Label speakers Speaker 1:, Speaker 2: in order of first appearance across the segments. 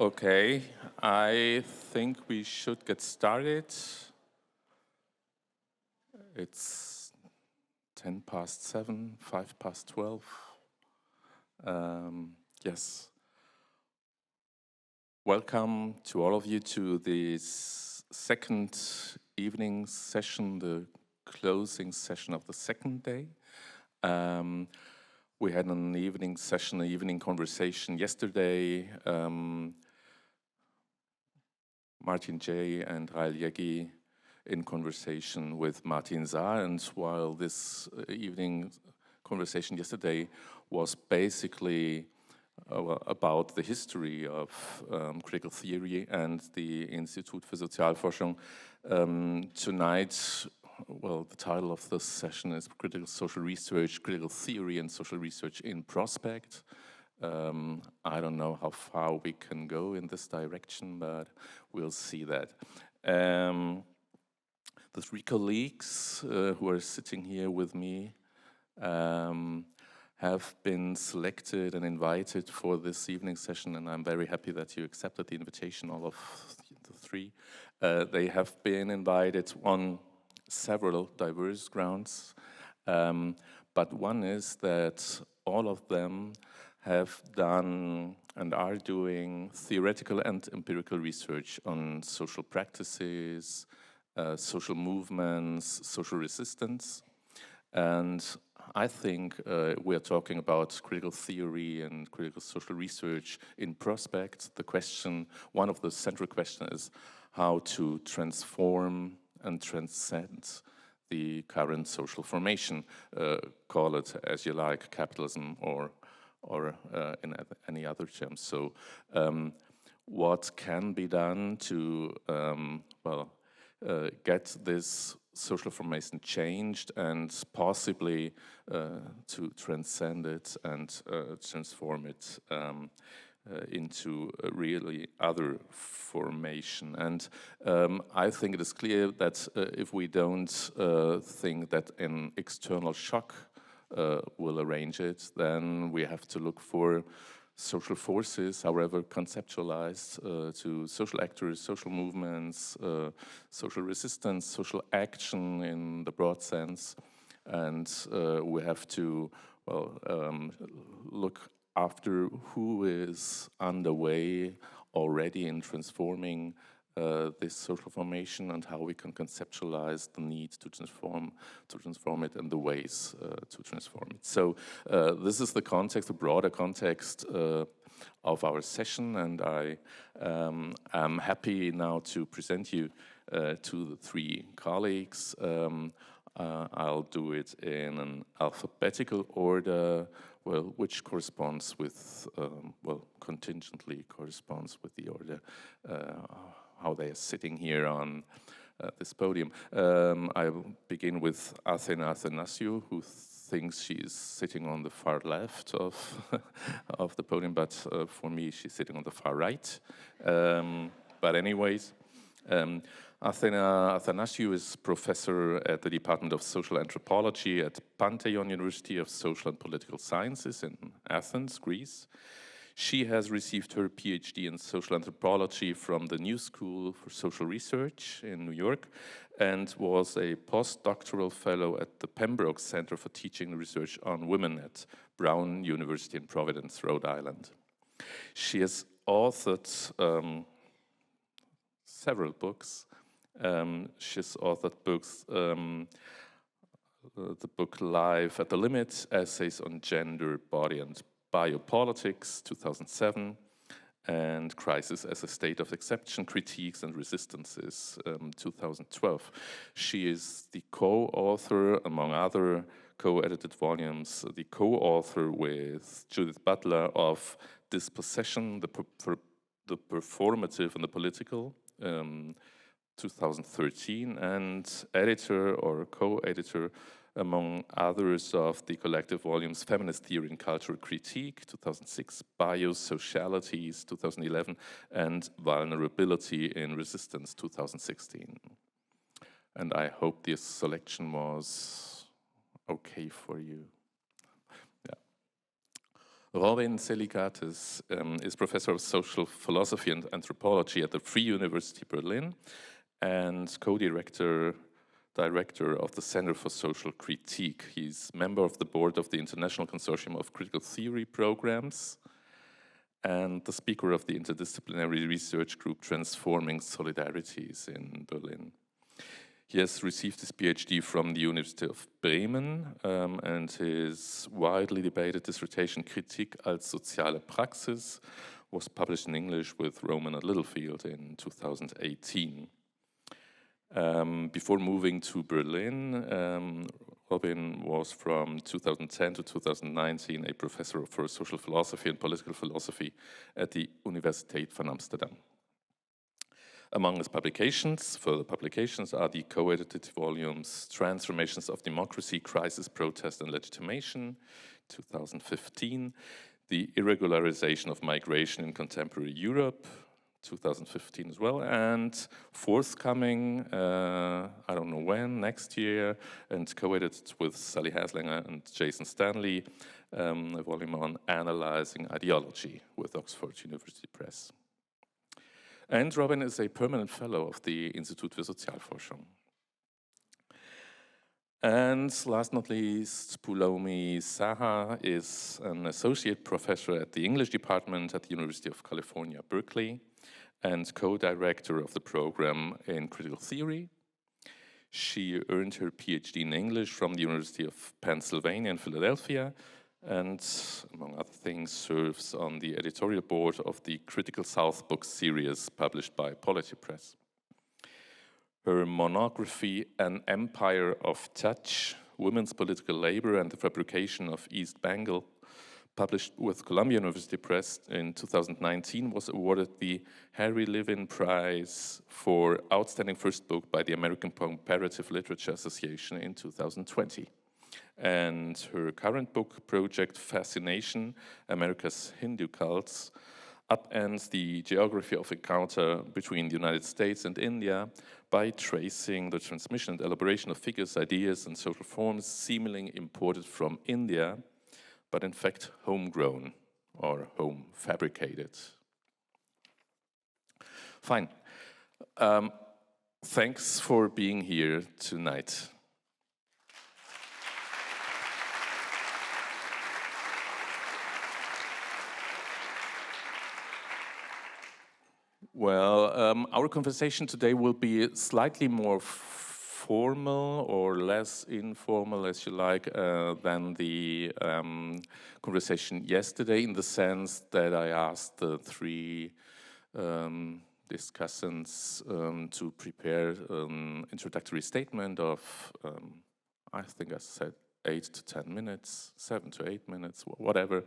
Speaker 1: Okay, I think we should get started. It's 10 past 7, 5 past 12. Yes. Welcome to all of you to this second evening session, the closing session of the second day. We had an evening session, an evening conversation yesterday. Martin J. and Rael Yegi in conversation with Martin Saha, and while this evening conversation yesterday was basically about the history of critical theory and the Institut für Sozialforschung, tonight, well, the title of this session is Critical Social Research, Critical Theory and Social Research in Prospect. I don't know how far we can go in this direction, but we'll see that. The three colleagues who are sitting here with me have been selected and invited for this evening session, and I'm very happy that you accepted the invitation, all of the three. They have been invited on several diverse grounds, but one is that all of them have done and are doing theoretical and empirical research on social practices, social movements, social resistance. And I think we're talking about critical theory and critical social research in prospect. The question, one of the central questions is how to transform and transcend the current social formation. Call it as you like, capitalism or in any other terms. So what can be done to get this social formation changed and possibly to transcend it and transform it into a really other formation. And I think it is clear that if we don't think that an external shock will arrange it, then we have to look for social forces, however conceptualized, to social actors, social movements, social resistance, social action in the broad sense. And we have to, look after who is underway already in transforming this social formation and how we can conceptualize the need to transform it and the ways to transform it. So this is the context, the broader context of our session, and I am happy now to present you to the three colleagues. I'll do it in an alphabetical order, which corresponds with, contingently corresponds with the order how they are sitting here on this podium. I will begin with Athena Athanasiou, who thinks she's sitting on the far left of of the podium, but for me, she's sitting on the far right. But anyways, Athena Athanasiou is professor at the Department of Social Anthropology at Pantheon University of Social and Political Sciences in Athens, Greece. She has received her PhD in social anthropology from the New School for Social Research in New York and was a postdoctoral fellow at the Pembroke Center for Teaching and Research on Women at Brown University in Providence, Rhode Island. She has authored several books. She's authored books, the book Life at the Limit, Essays on Gender, Body and Biopolitics, 2007, and Crisis as a State of Exception, Critiques and Resistances, 2012. She is the co-author, among other co-edited volumes, the co-author with Judith Butler of Dispossession, the Performative and the Political, 2013, and editor or co-editor, among others, of the collective volumes Feminist Theory and Cultural Critique, 2006, Biosocialities, 2011, and Vulnerability in Resistance, 2016. And I hope this selection was okay for you. Robin Celikates is professor of social philosophy and anthropology at the Free University Berlin and co-director of the Center for Social Critique. He's member of the board of the International Consortium of Critical Theory Programs and the speaker of the interdisciplinary research group Transforming Solidarities in Berlin. He has received his PhD from the University of Bremen and his widely debated dissertation Kritik als soziale Praxis was published in English with Roman and Littlefield in 2018. Before moving to Berlin, Robin was from 2010 to 2019 a professor for social philosophy and political philosophy at the Universiteit van Amsterdam. Among his further publications are the co-edited volumes Transformations of Democracy, Crisis, Protest and Legitimation, 2015, The Irregularization of Migration in Contemporary Europe, 2015 as well, and forthcoming, I don't know when, next year, and co-edited with Sally Haslinger and Jason Stanley, a volume on Analyzing Ideology with Oxford University Press. And Robin is a permanent fellow of the Institut für Sozialforschung. And last not least, Poulomi Saha is an associate professor at the English department at the University of California, Berkeley, and co-director of the program in critical theory. She earned her PhD in English from the University of Pennsylvania in Philadelphia, and among other things serves on the editorial board of the Critical South book series published by Polity Press. Her monography, An Empire of Touch, Women's Political Labor and the Fabrication of East Bengal, published with Columbia University Press in 2019, was awarded the Harry Levin Prize for Outstanding First Book by the American Comparative Literature Association in 2020. And her current book project, Fascination, America's Hindu Cults, upends the geography of encounter between the United States and India by tracing the transmission and elaboration of figures, ideas, and social forms seemingly imported from India, but in fact homegrown or home fabricated. Fine. Thanks for being here tonight. Well, our conversation today will be slightly more formal or less informal, as you like, than the conversation yesterday, in the sense that I asked the three discussants to prepare an introductory statement of, I think I said 8 to 10 minutes, 7 to 8 minutes, whatever.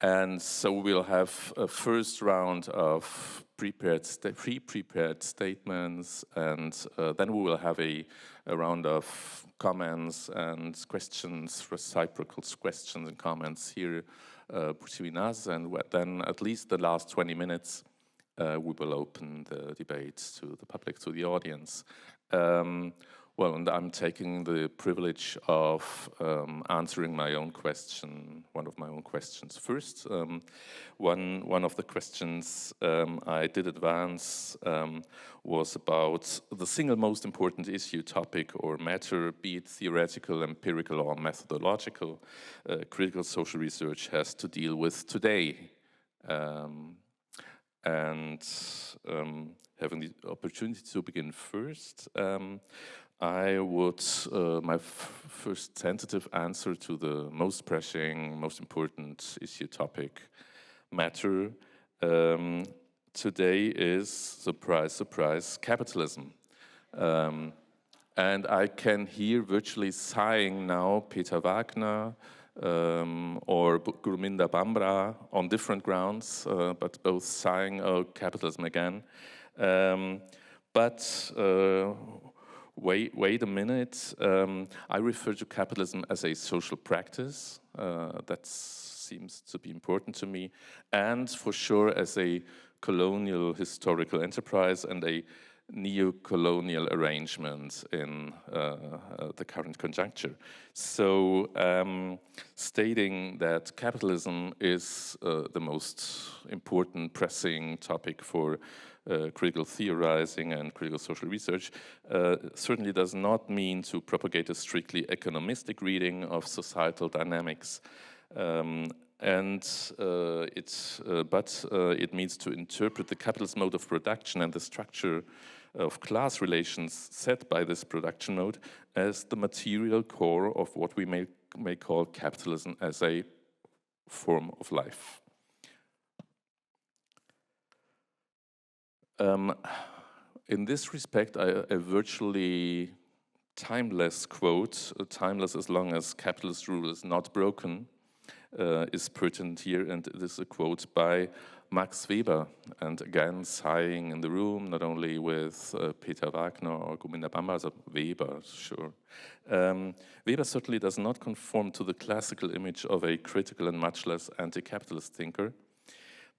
Speaker 1: And so we'll have a first round of pre-prepared statements, and then we will have a round of comments and questions, reciprocal questions and comments here between us, and then at least the last 20 minutes we will open the debate to the public, to the audience. Well, and I'm taking the privilege of answering my own question, one of my own questions first. One of the questions I did advance was about the single most important issue, topic, or matter, be it theoretical, empirical, or methodological, critical social research has to deal with today. And having the opportunity to begin first, I would, my first tentative answer to the most pressing, most important issue, topic, matter, today is, surprise, surprise, capitalism. And I can hear virtually sighing now Peter Wagner or Gurminda Bamra on different grounds, but both sighing, oh, capitalism again. But wait a minute, I refer to capitalism as a social practice, that seems to be important to me, and for sure as a colonial historical enterprise and a neo-colonial arrangement in the current conjuncture. So stating that capitalism is the most important pressing topic for critical theorizing and critical social research certainly does not mean to propagate a strictly economistic reading of societal dynamics. But it means to interpret the capitalist mode of production and the structure of class relations set by this production mode as the material core of what we may call capitalism as a form of life. In this respect, a virtually timeless quote, timeless as long as capitalist rule is not broken, is pertinent here, and it is a quote by Max Weber, and again sighing in the room, not only with Peter Wagner or Govinda Bamba, but Weber, sure. Weber certainly does not conform to the classical image of a critical and much less anti-capitalist thinker,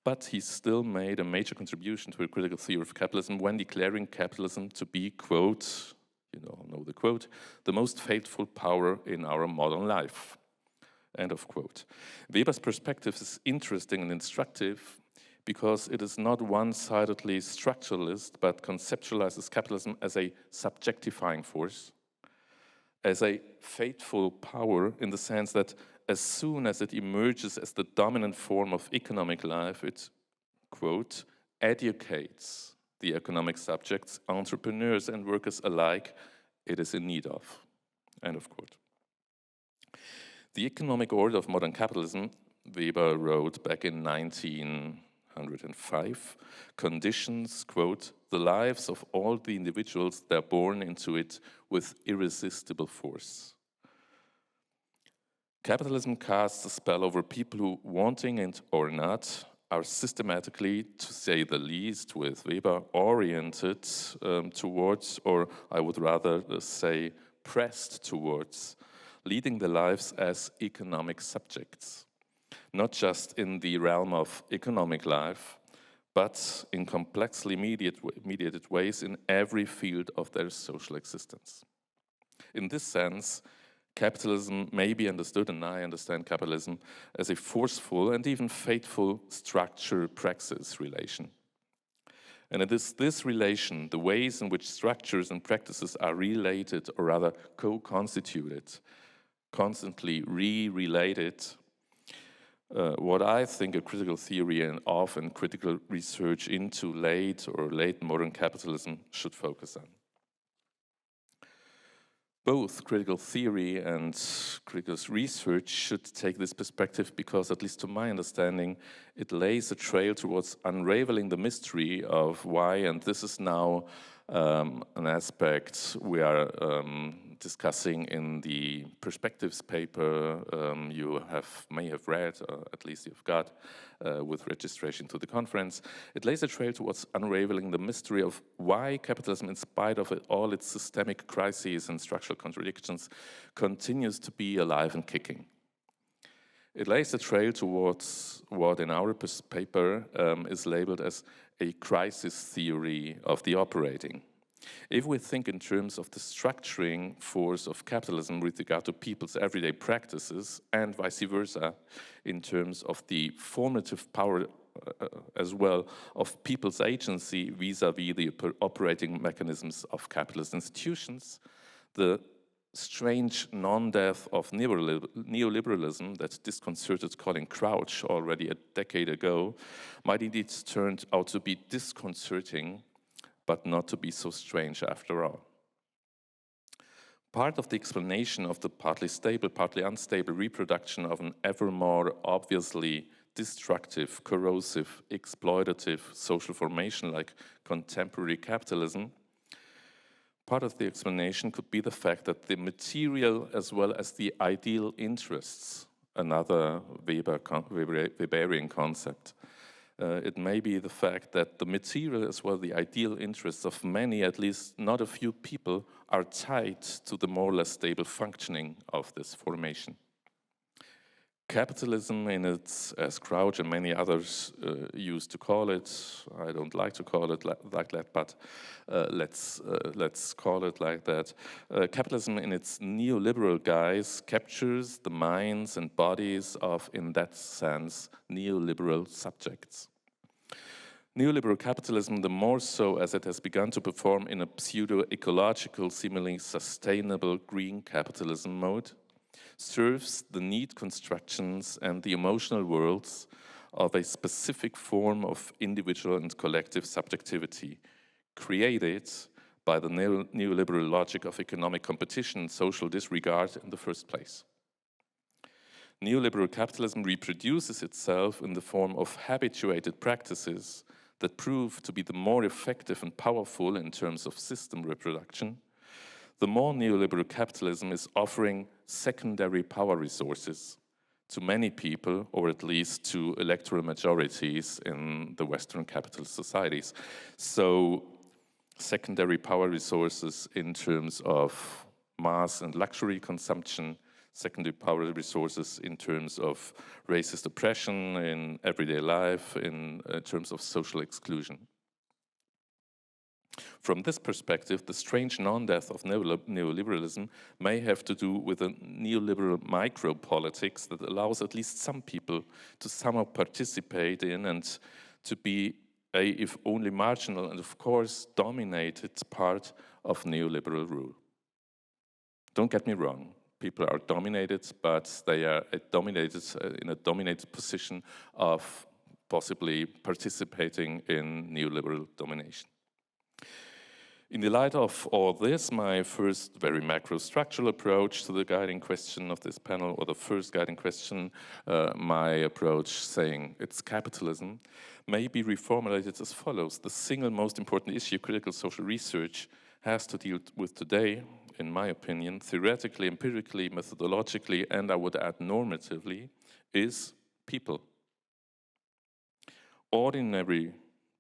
Speaker 1: but he still made a major contribution to a critical theory of capitalism when declaring capitalism to be, quote, you all know the quote, the most faithful power in our modern life, end of quote. Weber's perspective is interesting and instructive because it is not one-sidedly structuralist, but conceptualizes capitalism as a subjectifying force, as a faithful power in the sense that as soon as it emerges as the dominant form of economic life, it, quote, educates the economic subjects, entrepreneurs and workers alike it is in need of, end of quote. The economic order of modern capitalism, Weber wrote back in 1905, conditions, quote, the lives of all the individuals that are born into it with irresistible force. Capitalism casts a spell over people who, wanting it or not, are systematically, to say the least, with Weber, oriented towards, or I would rather say pressed towards, leading their lives as economic subjects, not just in the realm of economic life, but in complexly mediated ways in every field of their social existence. In this sense, capitalism may be understood, and I understand capitalism, as a forceful and even fateful structure-praxis relation. And it is this relation, the ways in which structures and practices are related, or rather co-constituted, constantly re-related, what I think a critical theory and often critical research into late modern capitalism should focus on. Both critical theory and critical research should take this perspective because, at least to my understanding, it lays a trail towards unraveling the mystery of why, and this is now an aspect we are discussing in the perspectives paper you may have read, or at least you've got, with registration to the conference. It lays a trail towards unraveling the mystery of why capitalism, in spite of all its systemic crises and structural contradictions, continues to be alive and kicking. It lays a trail towards what in our paper is labeled as a crisis theory of the operating. If we think in terms of the structuring force of capitalism with regard to people's everyday practices, and vice versa, in terms of the formative power as well of people's agency vis-à-vis the operating mechanisms of capitalist institutions, the strange non-death of neoliberalism that disconcerted Colin Crouch already a decade ago might indeed turn out to be disconcerting, but not to be so strange after all. Part of the explanation of the partly stable, partly unstable reproduction of an ever more obviously destructive, corrosive, exploitative social formation like contemporary capitalism, part of the explanation could be the fact that the material as well as the ideal interests, another Weberian concept, it may be the fact that the material as well the ideal interests of many, at least not a few people, are tied to the more or less stable functioning of this formation. Capitalism in its, as Crouch and many others used to call it, I don't like to call it like that, but let's call it like that. Capitalism in its neoliberal guise captures the minds and bodies of, in that sense, neoliberal subjects. Neoliberal capitalism, the more so as it has begun to perform in a pseudo-ecological, seemingly sustainable green capitalism mode, serves the need constructions and the emotional worlds of a specific form of individual and collective subjectivity, created by the neoliberal logic of economic competition and social disregard in the first place. Neoliberal capitalism reproduces itself in the form of habituated practices that prove to be the more effective and powerful in terms of system reproduction. The more neoliberal capitalism is offering secondary power resources to many people, or at least to electoral majorities in the Western capitalist societies. So, secondary power resources in terms of mass and luxury consumption, secondary power resources in terms of racist oppression in everyday life, in terms of social exclusion. From this perspective, the strange non-death of neoliberalism may have to do with a neoliberal micropolitics that allows at least some people to somehow participate in and to be a, if only marginal and of course dominated part of neoliberal rule. Don't get me wrong, people are dominated, but they are dominated in a dominated position of possibly participating in neoliberal domination. In the light of all this, my first very macro-structural approach to the guiding question of this panel, or the first guiding question, my approach saying it's capitalism, may be reformulated as follows. The single most important issue critical social research has to deal with today, in my opinion, theoretically, empirically, methodologically, and I would add normatively, is people. Ordinary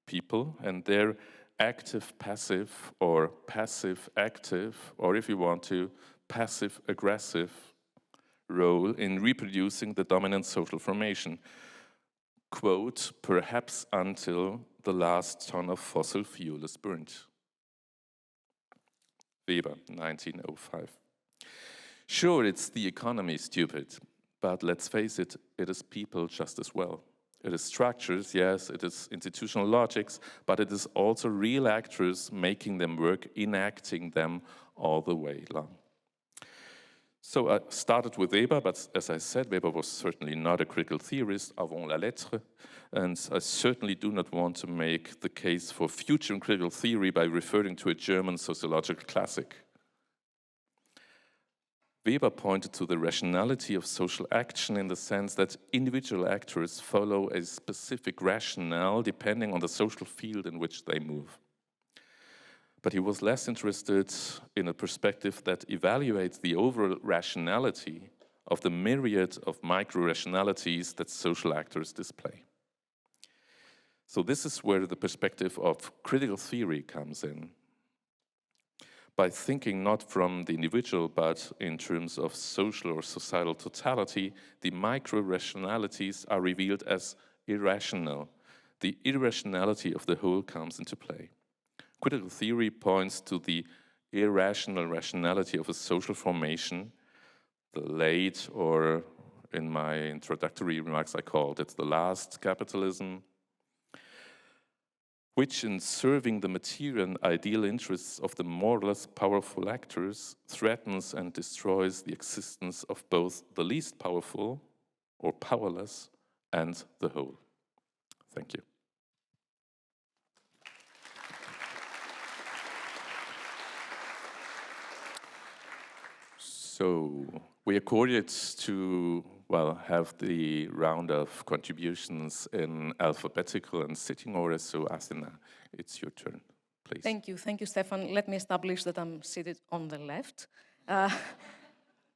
Speaker 1: people and their active-passive or passive-active, or if you want to, passive-aggressive role in reproducing the dominant social formation. Quote, perhaps until the last ton of fossil fuel is burnt. Weber, 1905. Sure, it's the economy, stupid, but let's face it, it is people just as well. It is structures, yes, it is institutional logics, but it is also real actors making them work, enacting them all the way along. So I started with Weber, but as I said, Weber was certainly not a critical theorist, avant la lettre, and I certainly do not want to make the case for future critical theory by referring to a German sociological classic. Weber pointed to the rationality of social action in the sense that individual actors follow a specific rationale depending on the social field in which they move. But he was less interested in a perspective that evaluates the overall rationality of the myriad of micro-rationalities that social actors display. So this is where the perspective of critical theory comes in. By thinking not from the individual, but in terms of social or societal totality, the micro-rationalities are revealed as irrational. The irrationality of the whole comes into play. Critical theory points to the irrational rationality of a social formation, the late, or in my introductory remarks I called it the last capitalism, which in serving the material and ideal interests of the more or less powerful actors threatens and destroys the existence of both the least powerful or powerless and the whole. Thank you. So we accorded to, well, have the round of contributions in alphabetical and sitting order. So Athena, it's your turn, please.
Speaker 2: Thank you, Stephan. Let me establish that I'm seated on the left. I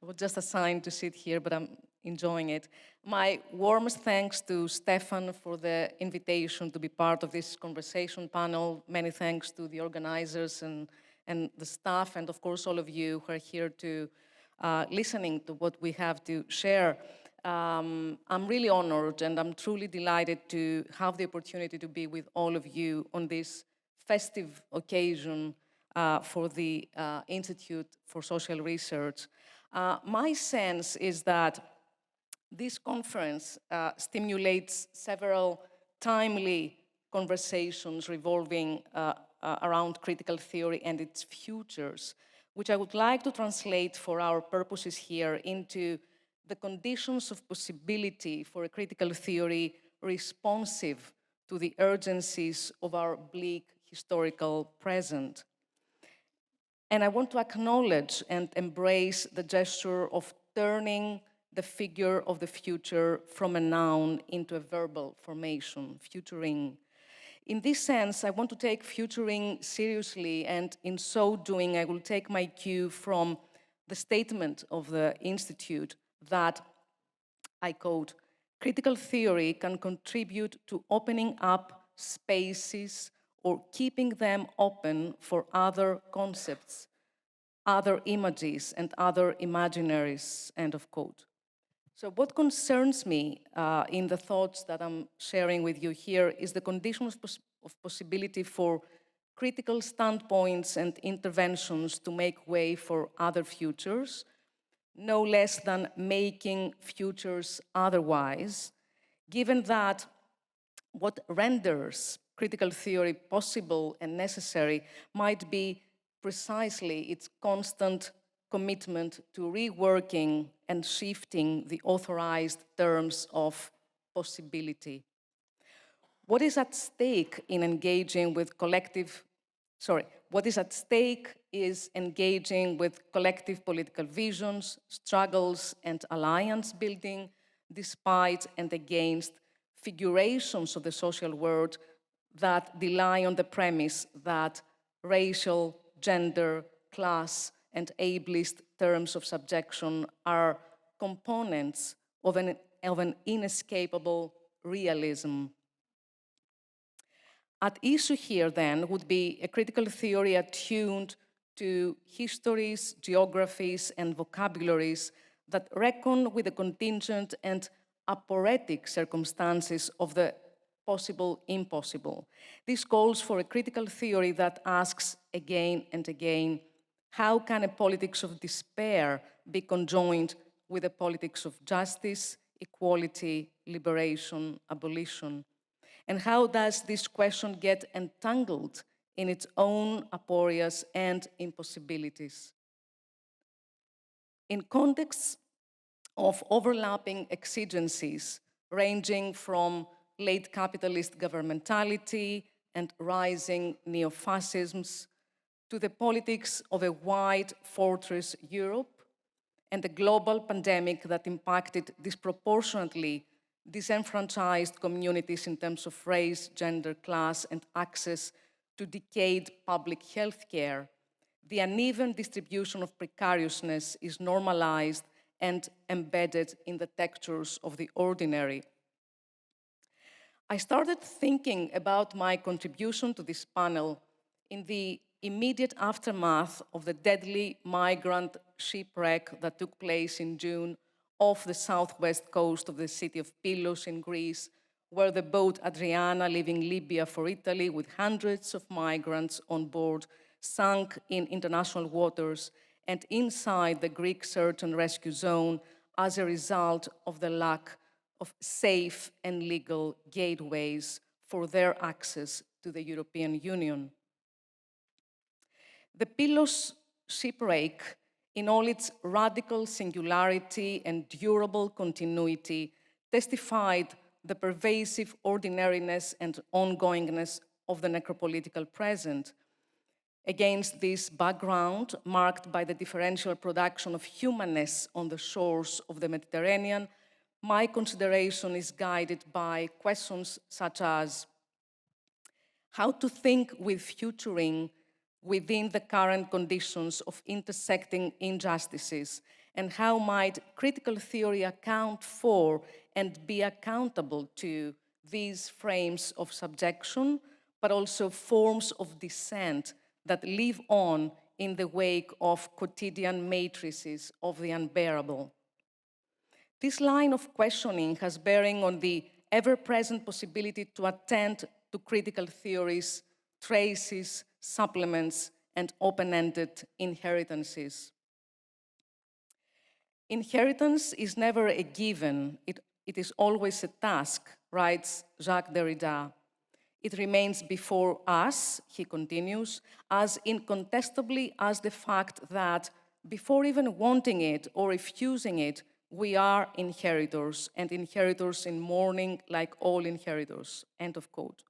Speaker 2: was just assigned to sit here, but I'm enjoying it. My warmest thanks to Stephan for the invitation to be part of this conversation panel. Many thanks to the organizers and the staff, and of course all of you who are here to listening to what we have to share. I'm really honored and I'm truly delighted to have the opportunity to be with all of you on this festive occasion for the Institute for Social Research. My sense is that this conference stimulates several timely conversations revolving around critical theory and its futures, which I would like to translate for our purposes here into the conditions of possibility for a critical theory responsive to the urgencies of our bleak historical present. And I want to acknowledge and embrace the gesture of turning the figure of the future from a noun into a verbal formation, futuring. In this sense, I want to take futuring seriously, and in so doing, I will take my cue from the statement of the Institute that, I quote, critical theory can contribute to opening up spaces or keeping them open for other concepts, other images, and other imaginaries, end of quote. So what concerns me in the thoughts that I'm sharing with you here is the conditions of possibility for critical standpoints and interventions to make way for other futures, no less than making futures otherwise, given that what renders critical theory possible and necessary might be precisely its constant commitment to reworking and shifting the authorized terms of possibility. What is at stake in engaging with what is at stake is engaging with collective political visions, struggles, and alliance building, despite and against figurations of the social world that rely on the premise that racial, gender, class, and ableist terms of subjection are components of an inescapable realism. At issue here, then, would be a critical theory attuned to histories, geographies, and vocabularies that reckon with the contingent and aporetic circumstances of the possible impossible. This calls for a critical theory that asks again and again, how can a politics of despair be conjoined with a politics of justice, equality, liberation, abolition? And how does this question get entangled in its own aporias and impossibilities? In contexts of overlapping exigencies, ranging from late capitalist governmentality and rising neo-fascisms to the politics of a white fortress Europe and a global pandemic that impacted disproportionately disenfranchised communities in terms of race, gender, class, and access to decayed public health care, the uneven distribution of precariousness is normalized and embedded in the textures of the ordinary. I started thinking about my contribution to this panel in the immediate aftermath of the deadly migrant shipwreck that took place in June off the southwest coast of the city of Pylos in Greece, where the boat Adriana, leaving Libya for Italy with hundreds of migrants on board, sank in international waters and inside the Greek search and rescue zone as a result of the lack of safe and legal gateways for their access to the European Union. The Pylos shipwreck, in all its radical singularity and durable continuity, testified the pervasive ordinariness and ongoingness of the necropolitical present. Against this background, marked by the differential production of humanness on the shores of the Mediterranean, my consideration is guided by questions such as how to think with futuring within the current conditions of intersecting injustices, and how might critical theory account for and be accountable to these frames of subjection, but also forms of dissent that live on in the wake of quotidian matrices of the unbearable. This line of questioning has bearing on the ever-present possibility to attend to critical theories, traces, supplements, and open-ended inheritances. Inheritance is never a given, it is always a task, writes Jacques Derrida. It remains before us, he continues, as incontestably as the fact that before even wanting it or refusing it, we are inheritors, and inheritors in mourning like all inheritors, end of quote.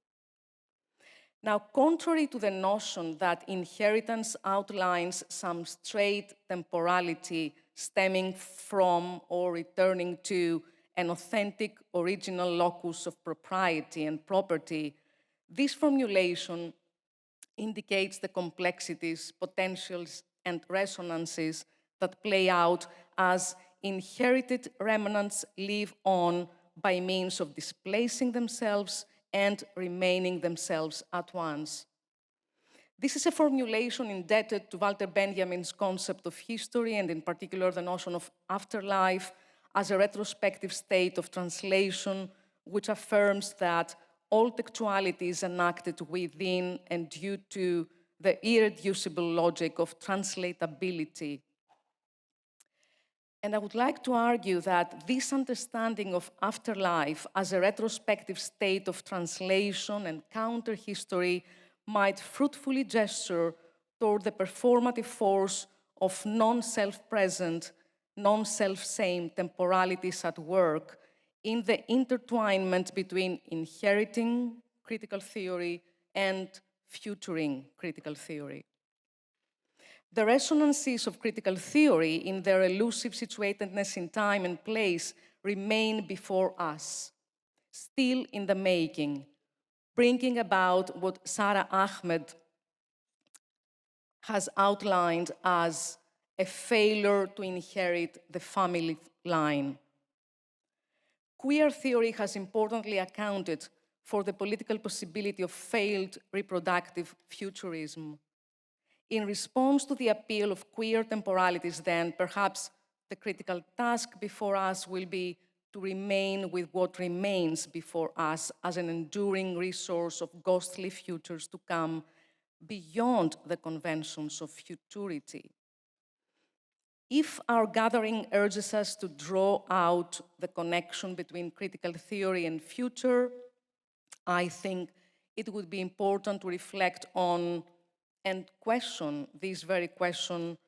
Speaker 2: Now, contrary to the notion that inheritance outlines some straight temporality stemming from or returning to an authentic original locus of propriety and property, this formulation indicates the complexities, potentials, and resonances that play out as inherited remnants live on by means of displacing themselves and remaining themselves at once. This is a formulation indebted to Walter Benjamin's concept of history, and in particular the notion of afterlife as a retrospective state of translation, which affirms that all textuality is enacted within and due to the irreducible logic of translatability. And I would like to argue that this understanding of afterlife as a retrospective state of translation and counter-history might fruitfully gesture toward the performative force of non-self-present, non-self-same temporalities at work in the intertwinement between inheriting critical theory and futuring critical theory. The resonances of critical theory in their elusive situatedness in time and place remain before us, still in the making, bringing about what Sara Ahmed has outlined as a failure to inherit the family line. Queer theory has importantly accounted for the political possibility of failed reproductive futurism. In response to the appeal of queer temporalities, then, perhaps the critical task before us will be to remain with what remains before us as an enduring resource of ghostly futures to come beyond the conventions of futurity. If our gathering urges us to draw out the connection between critical theory and future, I think it would be important to reflect on and question this very question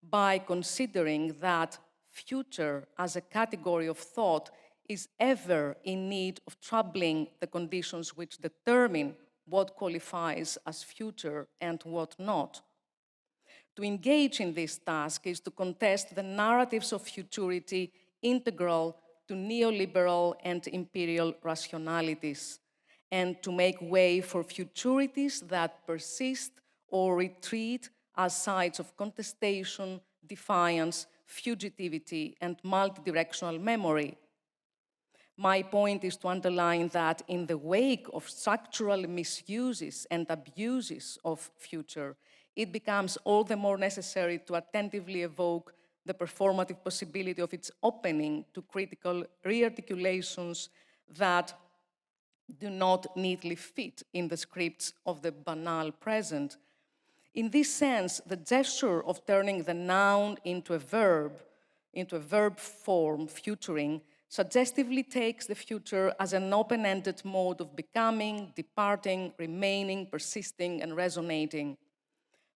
Speaker 2: by considering that future as a category of thought is ever in need of troubling the conditions which determine what qualifies as future and what not. To engage in this task is to contest the narratives of futurity integral to neoliberal and imperial rationalities, and to make way for futurities that persist or retreat as sites of contestation, defiance, fugitivity, and multidirectional memory. My point is to underline that in the wake of structural misuses and abuses of future, it becomes all the more necessary to attentively evoke the performative possibility of its opening to critical rearticulations that do not neatly fit in the scripts of the banal present. In this sense, the gesture of turning the noun into a verb form, futuring, suggestively takes the future as an open-ended mode of becoming, departing, remaining, persisting, and resonating.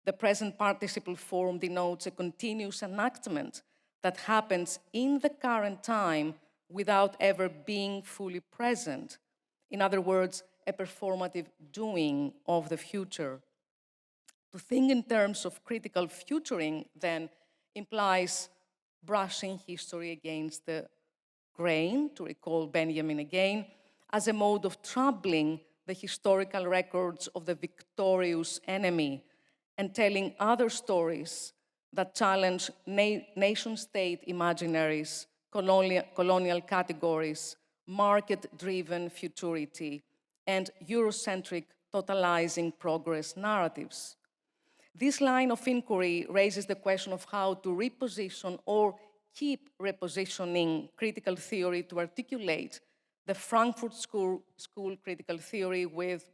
Speaker 2: The present participle form denotes a continuous enactment that happens in the current time without ever being fully present. In other words, a performative doing of the future. To think in terms of critical futuring, then, implies brushing history against the grain, to recall Benjamin again, as a mode of troubling the historical records of the victorious enemy and telling other stories that challenge nation-state imaginaries, colonial categories, market-driven futurity, and Eurocentric totalizing progress narratives. This line of inquiry raises the question of how to reposition or keep repositioning critical theory to articulate the Frankfurt School critical theory with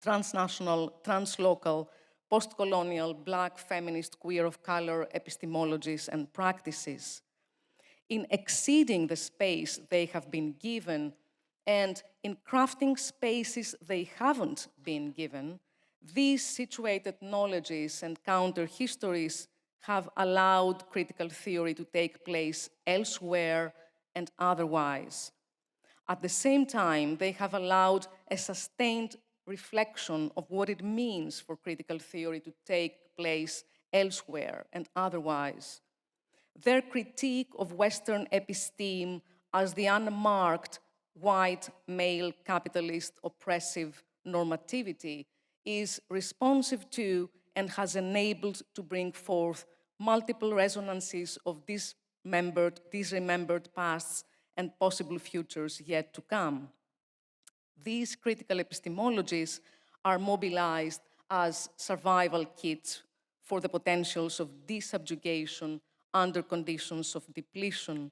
Speaker 2: transnational, translocal, post-colonial, Black, feminist, queer of color epistemologies and practices, in exceeding the space they have been given and in crafting spaces they haven't been given. These situated knowledges and counter-histories have allowed critical theory to take place elsewhere and otherwise. At the same time, they have allowed a sustained reflection of what it means for critical theory to take place elsewhere and otherwise. Their critique of Western episteme as the unmarked, white, male, capitalist, oppressive normativity is responsive to and has enabled to bring forth multiple resonances of disremembered pasts and possible futures yet to come. These critical epistemologies are mobilized as survival kits for the potentials of desubjugation under conditions of depletion,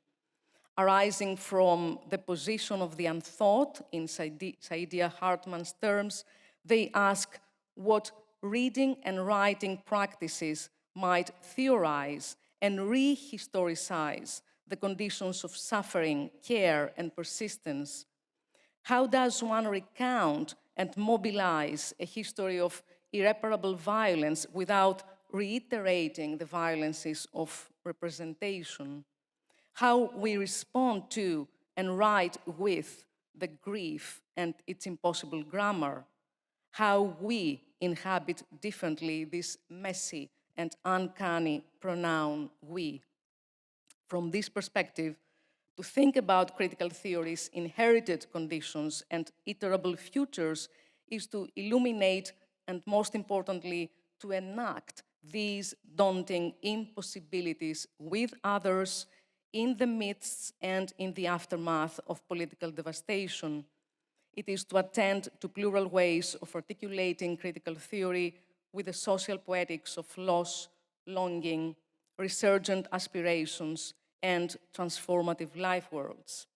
Speaker 2: arising from the position of the unthought, in Saidiya Hartman's terms. They ask what reading and writing practices might theorize and rehistoricize the conditions of suffering, care, and persistence. How does one recount and mobilize a history of irreparable violence without reiterating the violences of representation? How we respond to and write with the grief and its impossible grammar? How we inhabit differently this messy and uncanny pronoun we? From this perspective, to think about critical theory's inherited conditions and iterable futures is to illuminate and, most importantly, to enact these daunting impossibilities with others in the midst and in the aftermath of political devastation. It is to attend to plural ways of articulating critical theory with the social poetics of loss, longing, resurgent aspirations, and transformative life worlds.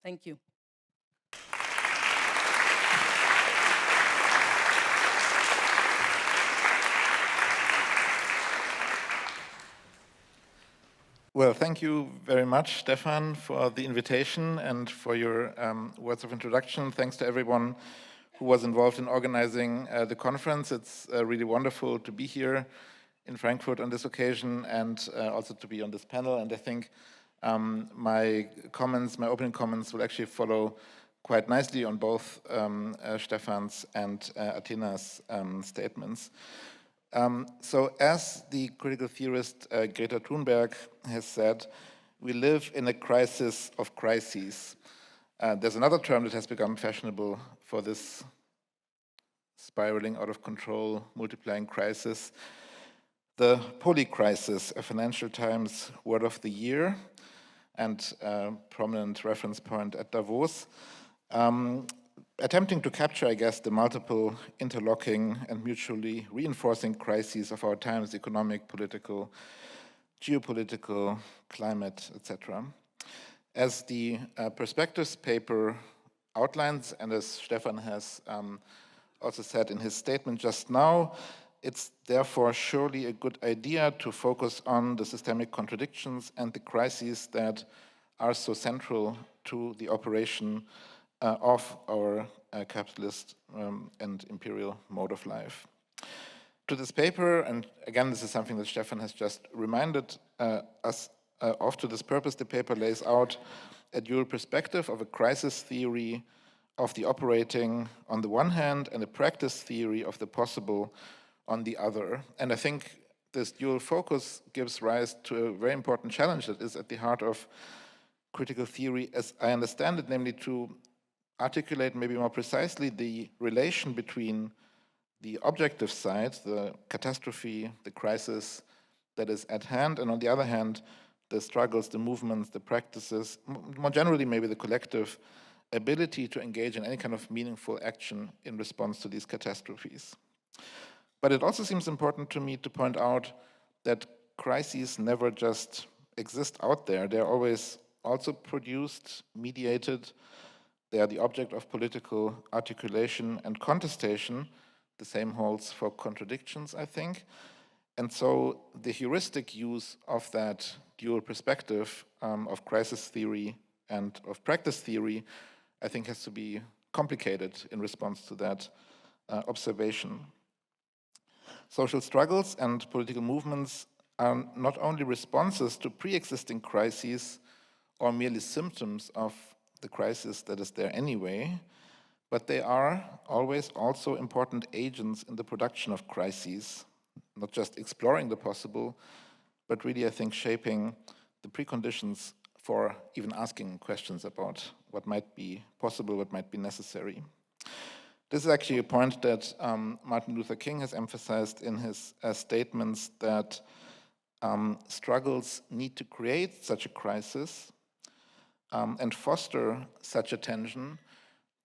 Speaker 2: Thank you.
Speaker 3: Well, thank you very much, Stephan, for the invitation and for your words of introduction. Thanks to everyone who was involved in organizing the conference. It's really wonderful to be here in Frankfurt on this occasion and also to be on this panel. And I think my opening comments will actually follow quite nicely on both Stephan's and Athena's statements. So as the critical theorist Greta Thunberg has said, we live in a crisis of crises. There's another term that has become fashionable for this spiraling out of control, multiplying crisis, the polycrisis, a Financial Times word of the year and prominent reference point at Davos. Attempting to capture, I guess, the multiple interlocking and mutually reinforcing crises of our times, economic, political, geopolitical, climate, etc. As the perspectives paper outlines, and as Stephan has also said in his statement just now, it's therefore surely a good idea to focus on the systemic contradictions and the crises that are so central to the operation of our capitalist and imperial mode of life. To this paper, and again, this is something that Stephan has just reminded us of, to this purpose, the paper lays out a dual perspective of a crisis theory of the operating on the one hand and a practice theory of the possible on the other. And I think this dual focus gives rise to a very important challenge that is at the heart of critical theory, as I understand it, namely to articulate maybe more precisely the relation between the objective side, the catastrophe, the crisis that is at hand, and on the other hand, the struggles, the movements, the practices, more generally maybe the collective ability to engage in any kind of meaningful action in response to these catastrophes. But it also seems important to me to point out that crises never just exist out there, they're always also produced, mediated. They are the object of political articulation and contestation. The same holds for contradictions, I think. And so the heuristic use of that dual perspective of crisis theory and of practice theory, I think, has to be complicated in response to that observation. Social struggles and political movements are not only responses to pre-existing crises or merely symptoms of the crisis that is there anyway, but they are always also important agents in the production of crises, not just exploring the possible, but really, I think, shaping the preconditions for even asking questions about what might be possible, what might be necessary. This is actually a point that Martin Luther King has emphasized in his statements, that struggles need to create such a crisis and foster such a tension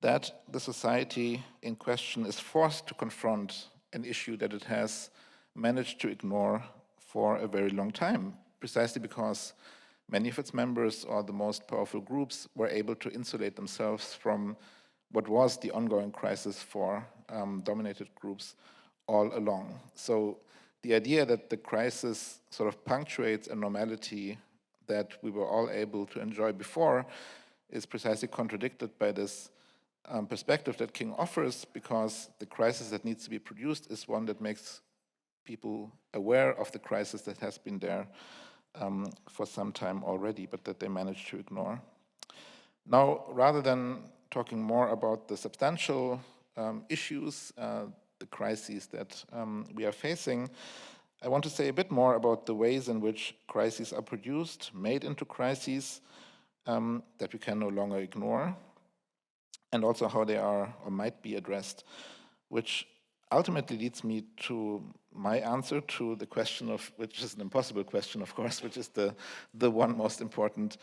Speaker 3: that the society in question is forced to confront an issue that it has managed to ignore for a very long time, precisely because many of its members or the most powerful groups were able to insulate themselves from what was the ongoing crisis for dominated groups all along. So the idea that the crisis sort of punctuates a normality that we were all able to enjoy before is precisely contradicted by this perspective that King offers, because the crisis that needs to be produced is one that makes people aware of the crisis that has been there for some time already, but that they managed to ignore. Now, rather than talking more about the substantial issues, the crises that we are facing, I want to say a bit more about the ways in which crises are produced, made into crises that we can no longer ignore, and also how they are or might be addressed, which ultimately leads me to my answer to the question of, which is an impossible question, of course, which is the one most important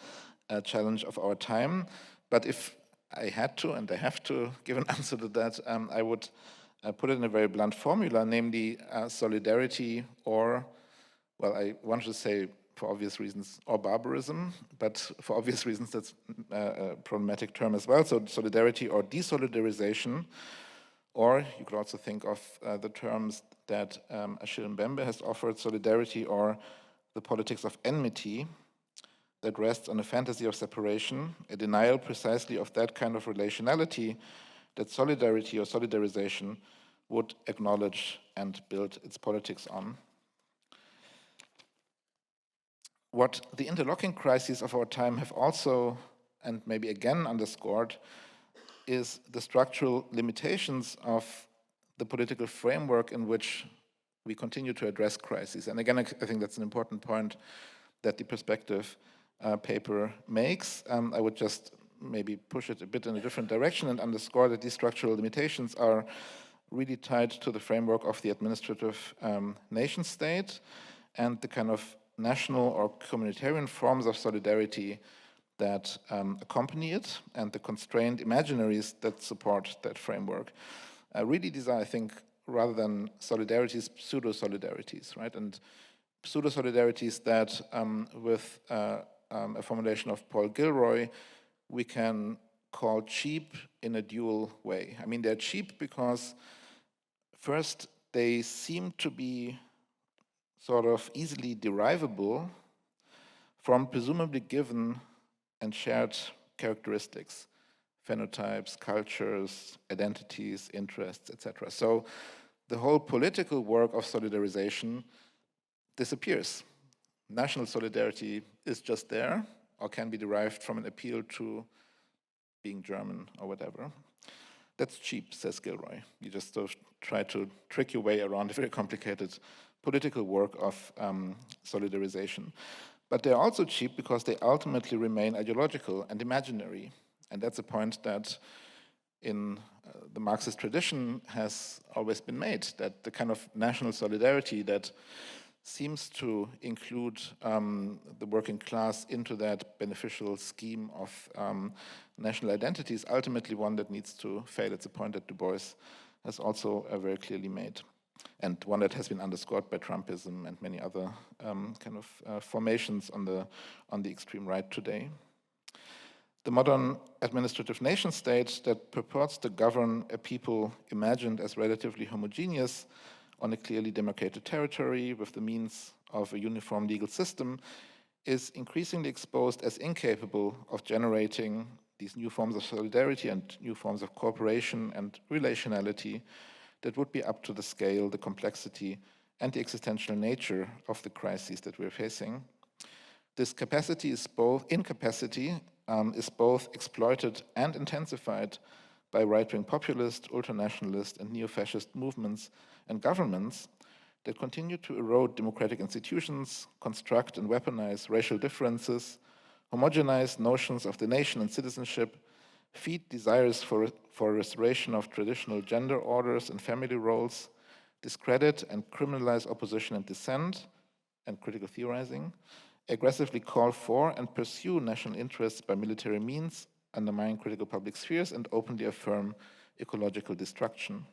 Speaker 3: challenge of our time. But if I had to, and I have to give an answer to that, I would put it in a very blunt formula, namely solidarity, or, well, I wanted to say for obvious reasons, or barbarism, but for obvious reasons that's a problematic term as well. So solidarity or desolidarization, or you could also think of the terms that Achille Mbembe has offered, solidarity or the politics of enmity, that rests on a fantasy of separation, a denial precisely of that kind of relationality that solidarity or solidarization would acknowledge and build its politics on. What the interlocking crises of our time have also, and maybe again underscored, is the structural limitations of the political framework in which we continue to address crises. And again, I think that's an important point that the perspective paper makes. I would just maybe push it a bit in a different direction and underscore that these structural limitations are really tied to the framework of the administrative nation state and the kind of national or communitarian forms of solidarity that accompany it, and the constrained imaginaries that support that framework. Really, these are, I think, rather than solidarities, pseudo-solidarities, right? And pseudo-solidarities that, with a formulation of Paul Gilroy, we can call cheap in a dual way. I mean, they're cheap because, first, they seem to be sort of easily derivable from presumably given and shared characteristics, phenotypes, cultures, identities, interests, etc. So the whole political work of solidarization disappears. National solidarity is just there, or can be derived from an appeal to being German or whatever. That's cheap, says Gilroy. You just sort of try to trick your way around a very complicated political work of solidarization. But they're also cheap because they ultimately remain ideological and imaginary. And that's a point that in the Marxist tradition has always been made, that the kind of national solidarity that seems to include the working class into that beneficial scheme of national identity is ultimately one that needs to fail. It's a point that Du Bois has also very clearly made. and one that has been underscored by Trumpism and many other formations on the extreme right today. The modern administrative nation state that purports to govern a people imagined as relatively homogeneous on a clearly demarcated territory with the means of a uniform legal system is increasingly exposed as incapable of generating these new forms of solidarity and new forms of cooperation and relationality that would be up to the scale, the complexity, and the existential nature of the crises that we're facing. This incapacity is both exploited and intensified by right-wing populist, ultranationalist, and neo-fascist movements and governments that continue to erode democratic institutions, construct and weaponize racial differences, homogenize notions of the nation and citizenship, feed desires for restoration of traditional gender orders and family roles, discredit and criminalize opposition and dissent and critical theorizing, aggressively call for and pursue national interests by military means, undermine critical public spheres, and openly affirm ecological destruction.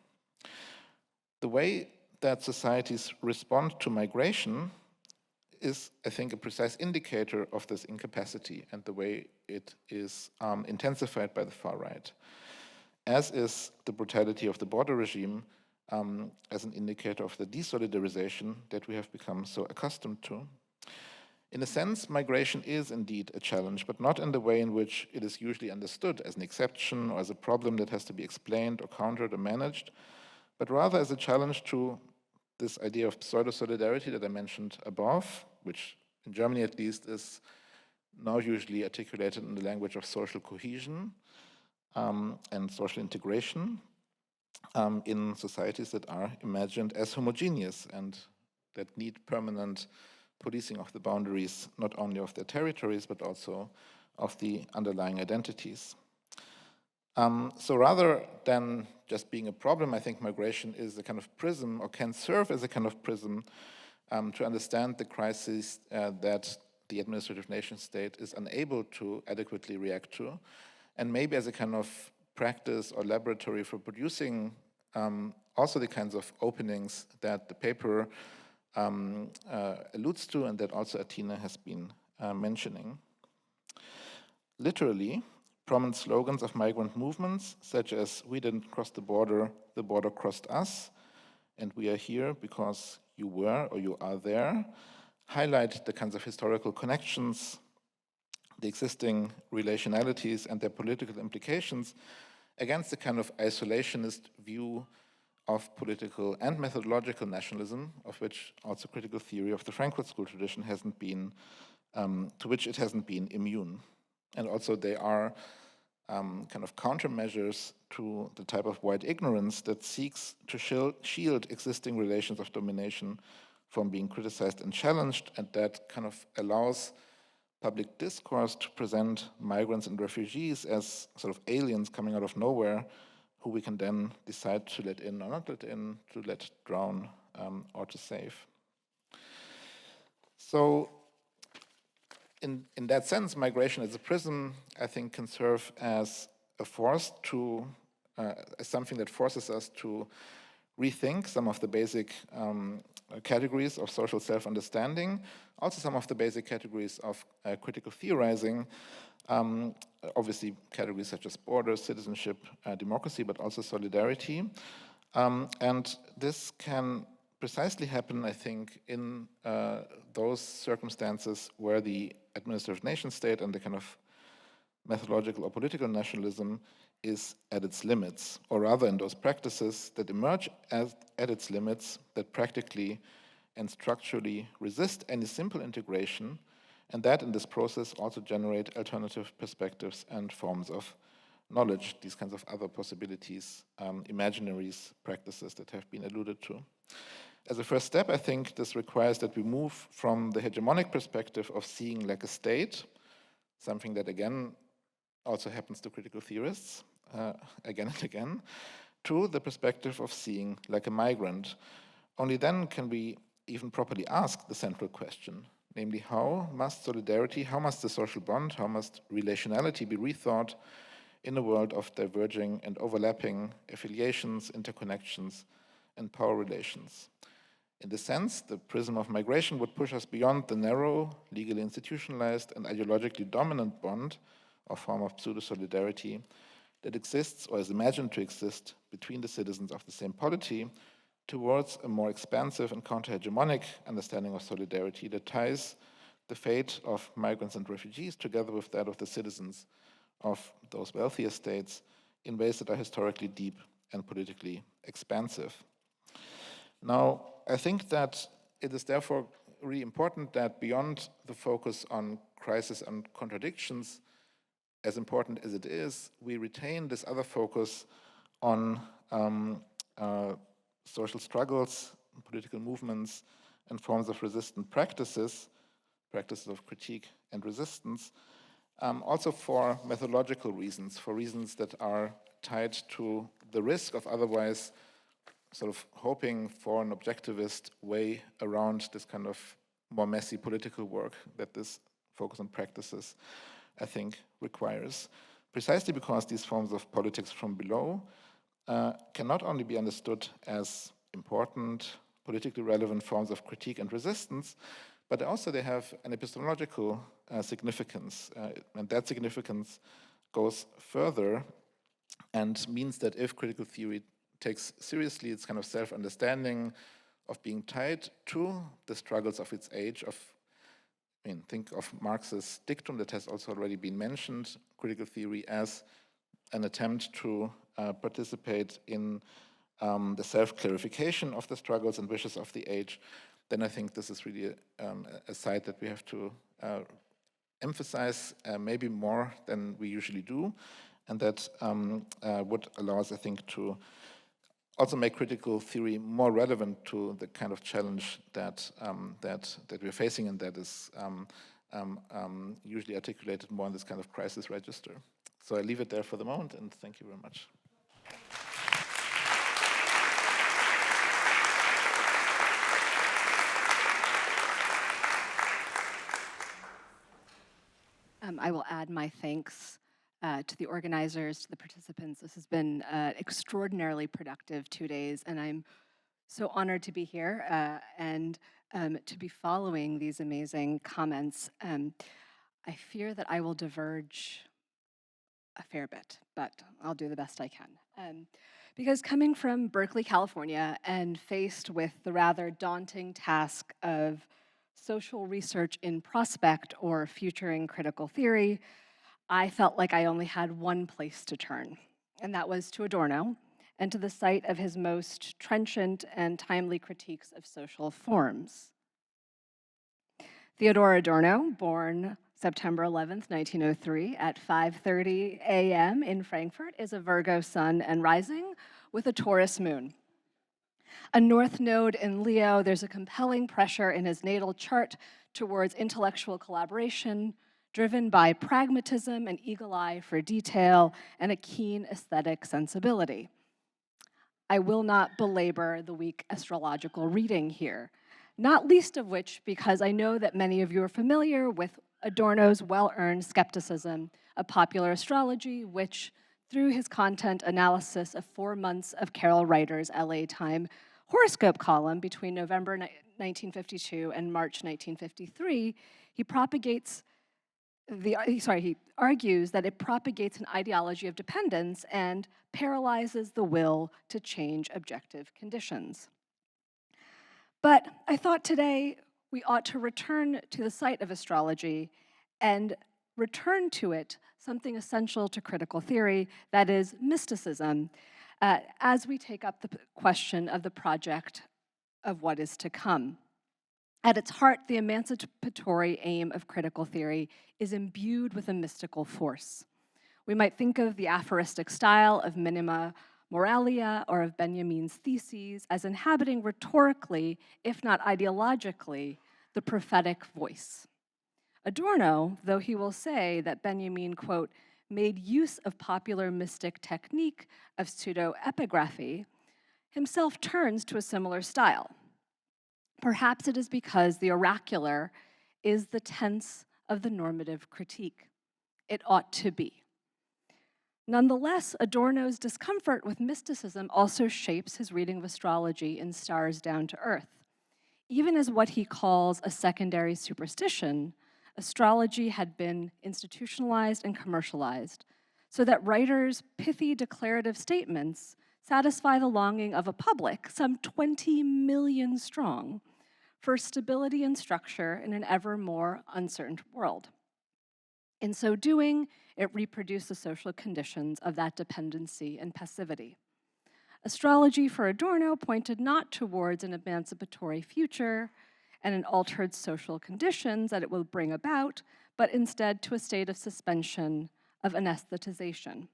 Speaker 3: The way that societies respond to migration is, I think, a precise indicator of this incapacity and the way it is intensified by the far right, as is the brutality of the border regime as an indicator of the desolidarization that we have become so accustomed to. In a sense, migration is indeed a challenge, but not in the way in which it is usually understood as an exception or as a problem that has to be explained or countered or managed, but rather as a challenge to this idea of pseudo-solidarity that I mentioned above, which in Germany at least is now usually articulated in the language of social cohesion and social integration in societies that are imagined as homogeneous and that need permanent policing of the boundaries, not only of their territories, but also of the underlying identities. So rather than just being a problem, I think migration is a kind of prism, or can serve as a kind of prism to understand the crisis that the administrative nation state is unable to adequately react to, and maybe as a kind of practice or laboratory for producing also the kinds of openings that the paper alludes to and that also Athena has been mentioning. Literally, prominent slogans of migrant movements, such as "We didn't cross the border crossed us," and "We are here because you were or you are there," highlight the kinds of historical connections, the existing relationalities and their political implications against the kind of isolationist view of political and methodological nationalism, of which also critical theory of the Frankfurt school tradition hasn't been, to which it hasn't been immune. And also they are kind of countermeasures to the type of white ignorance that seeks to shield existing relations of domination from being criticized and challenged, and that kind of allows public discourse to present migrants and refugees as sort of aliens coming out of nowhere who we can then decide to let in or not let in, to let drown or to save. So in that sense, migration as a prism, I think, can serve as a force to, as something that forces us to rethink some of the basic categories of social self-understanding, also some of the basic categories of critical theorizing, obviously categories such as borders, citizenship, democracy, but also solidarity. And this can precisely happen, I think, in those circumstances where the administrative nation state and the kind of methodological or political nationalism is at its limits, or rather in those practices that emerge at its limits that practically and structurally resist any simple integration, and that in this process also generate alternative perspectives and forms of knowledge, these kinds of other possibilities, imaginaries, practices that have been alluded to. As a first step, I think this requires that we move from the hegemonic perspective of seeing like a state, something that again also happens to critical theorists again and again, to the perspective of seeing like a migrant. Only then can we even properly ask the central question, namely how must solidarity, how must the social bond, how must relationality be rethought in a world of diverging and overlapping affiliations, interconnections, and power relations. In this sense, the prism of migration would push us beyond the narrow, legally institutionalized, and ideologically dominant bond or form of pseudo-solidarity that exists or is imagined to exist between the citizens of the same polity towards a more expansive and counter-hegemonic understanding of solidarity that ties the fate of migrants and refugees together with that of the citizens of those wealthier states in ways that are historically deep and politically expansive. Now, I think that it is therefore really important that beyond the focus on crisis and contradictions, as important as it is, we retain this other focus on social struggles, political movements, and forms of resistant practices of critique and resistance, also for methodological reasons, for reasons that are tied to the risk of otherwise sort of hoping for an objectivist way around this kind of more messy political work that this focus on practices, I think, requires. Precisely because these forms of politics from below can not only be understood as important, politically relevant forms of critique and resistance, but also they have an epistemological significance. And that significance goes further and means that if critical theory takes seriously its kind of self-understanding of being tied to the struggles of its age, think of Marx's dictum that has also already been mentioned, critical theory as an attempt to participate in the self-clarification of the struggles and wishes of the age, then I think this is really a side that we have to emphasize maybe more than we usually do, and that would allow us, I think, to also make critical theory more relevant to the kind of challenge that we're facing, and that is usually articulated more in this kind of crisis register. So I leave it there for the moment, and thank you very much.
Speaker 4: I will add my thanks to the organizers, to the participants. This has been extraordinarily productive 2 days, and I'm so honored to be here and to be following these amazing comments. I fear that I will diverge a fair bit, but I'll do the best I can. Because coming from Berkeley, California, and faced with the rather daunting task of social research in prospect or futuring critical theory, I felt like I only had one place to turn, and that was to Adorno and to the site of his most trenchant and timely critiques of social forms. Theodor Adorno, born September 11th, 1903 at 5:30 a.m. in Frankfurt, is a Virgo sun and rising with a Taurus moon. A north node in Leo, there's a compelling pressure in his natal chart towards intellectual collaboration, driven by pragmatism, an eagle eye for detail, and a keen aesthetic sensibility. I will not belabor the weak astrological reading here, not least of which because I know that many of you are familiar with Adorno's well-earned skepticism of popular astrology, which, through his content analysis of 4 months of Carol Reiter's LA Time horoscope column between November 1952 and March 1953, he argues that it propagates an ideology of dependence and paralyzes the will to change objective conditions. But I thought today we ought to return to the site of astrology and return to it something essential to critical theory, that is mysticism, as we take up the question of the project of what is to come. At its heart, the emancipatory aim of critical theory is imbued with a mystical force. We might think of the aphoristic style of Minima Moralia or of Benjamin's theses as inhabiting rhetorically, if not ideologically, the prophetic voice. Adorno, though he will say that Benjamin, quote, made use of popular mystic technique of pseudo-epigraphy, himself turns to a similar style. Perhaps it is because the oracular is the tense of the normative critique. It ought to be. Nonetheless, Adorno's discomfort with mysticism also shapes his reading of astrology in Stars Down to Earth. Even as what he calls a secondary superstition, astrology had been institutionalized and commercialized, so that writers' pithy declarative statements satisfy the longing of a public, some 20 million strong, for stability and structure in an ever more uncertain world. In so doing, it reproduced the social conditions of that dependency and passivity. Astrology for Adorno pointed not towards an emancipatory future and an altered social conditions that it will bring about, but instead to a state of suspension, of anesthetization.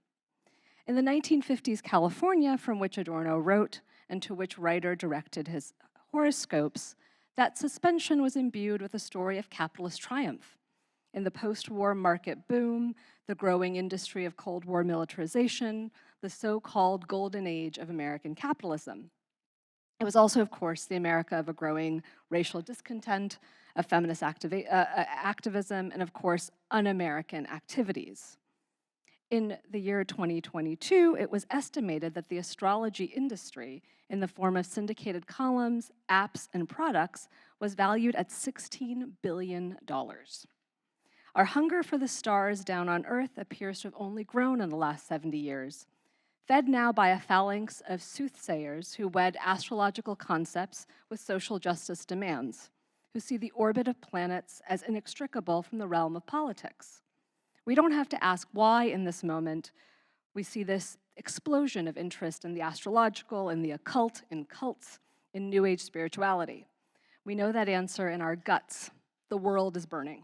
Speaker 4: In the 1950s California, from which Adorno wrote and to which writer directed his horoscopes, that suspension was imbued with a story of capitalist triumph. In the post-war market boom, the growing industry of Cold War militarization, the so-called golden age of American capitalism. It was also, of course, the America of a growing racial discontent, of feminist activism, and of course, un-American activities. In the year 2022, it was estimated that the astrology industry, in the form of syndicated columns, apps, and products, was valued at $16 billion. Our hunger for the stars down on Earth appears to have only grown in the last 70 years, fed now by a phalanx of soothsayers who wed astrological concepts with social justice demands, who see the orbit of planets as inextricable from the realm of politics. We don't have to ask why in this moment we see this explosion of interest in the astrological, in the occult, in cults, in New Age spirituality. We know that answer in our guts. The world is burning.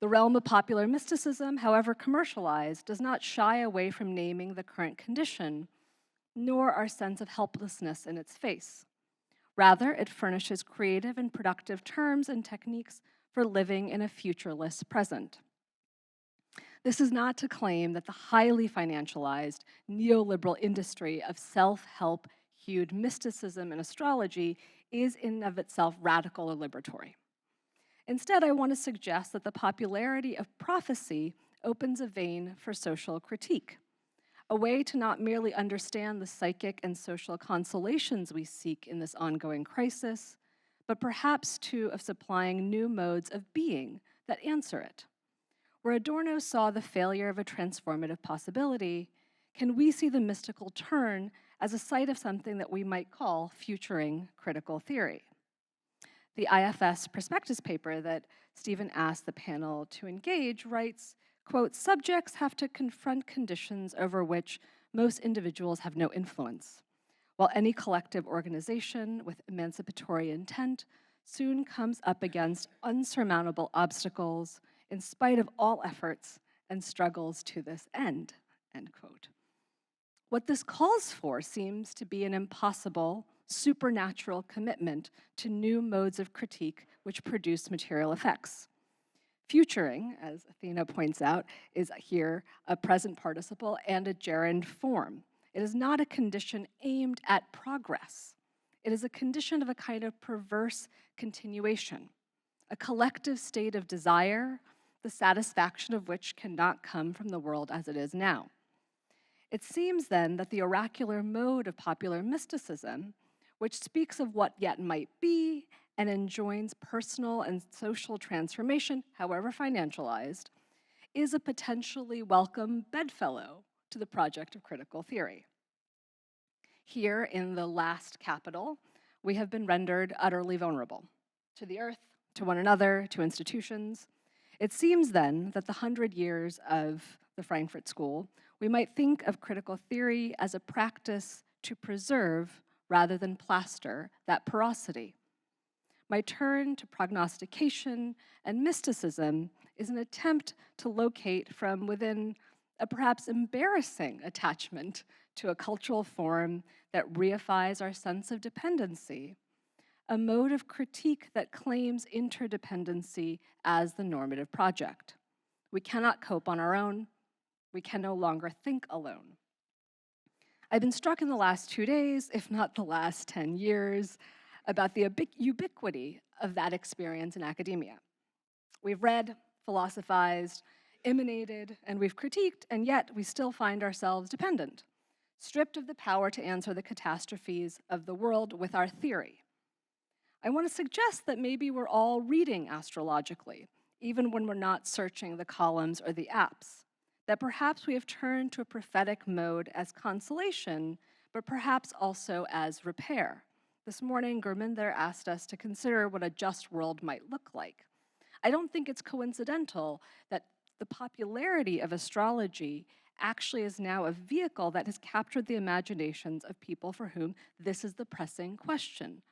Speaker 4: The realm of popular mysticism, however commercialized, does not shy away from naming the current condition, nor our sense of helplessness in its face. Rather, it furnishes creative and productive terms and techniques for living in a futureless present. This is not to claim that the highly financialized neoliberal industry of self-help hued mysticism and astrology is in and of itself radical or liberatory. Instead, I want to suggest that the popularity of prophecy opens a vein for social critique, a way to not merely understand the psychic and social consolations we seek in this ongoing crisis, but perhaps too of supplying new modes of being that answer it. Where Adorno saw the failure of a transformative possibility, can we see the mystical turn as a site of something that we might call futuring critical theory? The IFS prospectus paper that Stephan asked the panel to engage writes, quote, subjects have to confront conditions over which most individuals have no influence, while any collective organization with emancipatory intent soon comes up against unsurmountable obstacles in spite of all efforts and struggles to this end, end quote. What this calls for seems to be an impossible, supernatural commitment to new modes of critique which produce material effects. Futuring, as Athena points out, is here a present participle and a gerund form. It is not a condition aimed at progress. It is a condition of a kind of perverse continuation, a collective state of desire, the satisfaction of which cannot come from the world as it is now. It seems then that the oracular mode of popular mysticism, which speaks of what yet might be and enjoins personal and social transformation, however financialized, is a potentially welcome bedfellow to the project of critical theory. Here in the last capital, we have been rendered utterly vulnerable to the earth, to one another, to institutions. It seems then that the 100 years of the Frankfurt School, we might think of critical theory as a practice to preserve rather than plaster that porosity. My turn to prognostication and mysticism is an attempt to locate from within a perhaps embarrassing attachment to a cultural form that reifies our sense of dependency, a mode of critique that claims interdependency as the normative project. We cannot cope on our own. We can no longer think alone. I've been struck in the last 2 days, if not the last 10 years, about the ubiquity of that experience in academia. We've read, philosophized, emanated and we've critiqued, and yet we still find ourselves dependent, stripped of the power to answer the catastrophes of the world with our theory. I want to suggest that maybe we're all reading astrologically, even when we're not searching the columns or the apps, that perhaps we have turned to a prophetic mode as consolation, but perhaps also as repair. This morning, Gurminder asked us to consider what a just world might look like. I don't think it's coincidental that the popularity of astrology actually is now a vehicle that has captured the imaginations of people for whom this is the pressing question.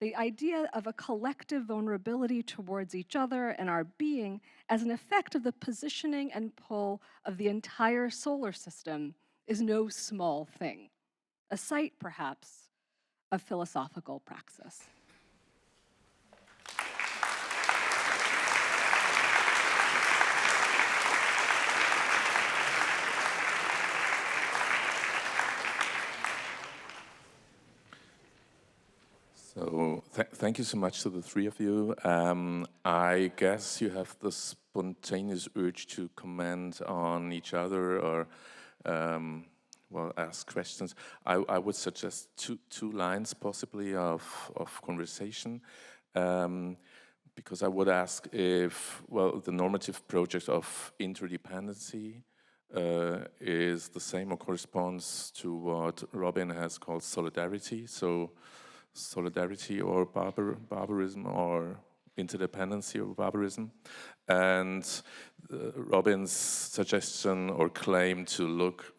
Speaker 4: The idea of a collective vulnerability towards each other and our being as an effect of the positioning and pull of the entire solar system is no small thing, a site, perhaps, of philosophical praxis.
Speaker 1: So thank you so much to the three of you. I guess you have the spontaneous urge to comment on each other or well, ask questions. I would suggest two lines possibly of conversation, because I would ask if, well, the normative project of interdependency is the same or corresponds to what Robin has called solidarity. So solidarity or barbarism, or interdependency or barbarism. And Robin's suggestion or claim to look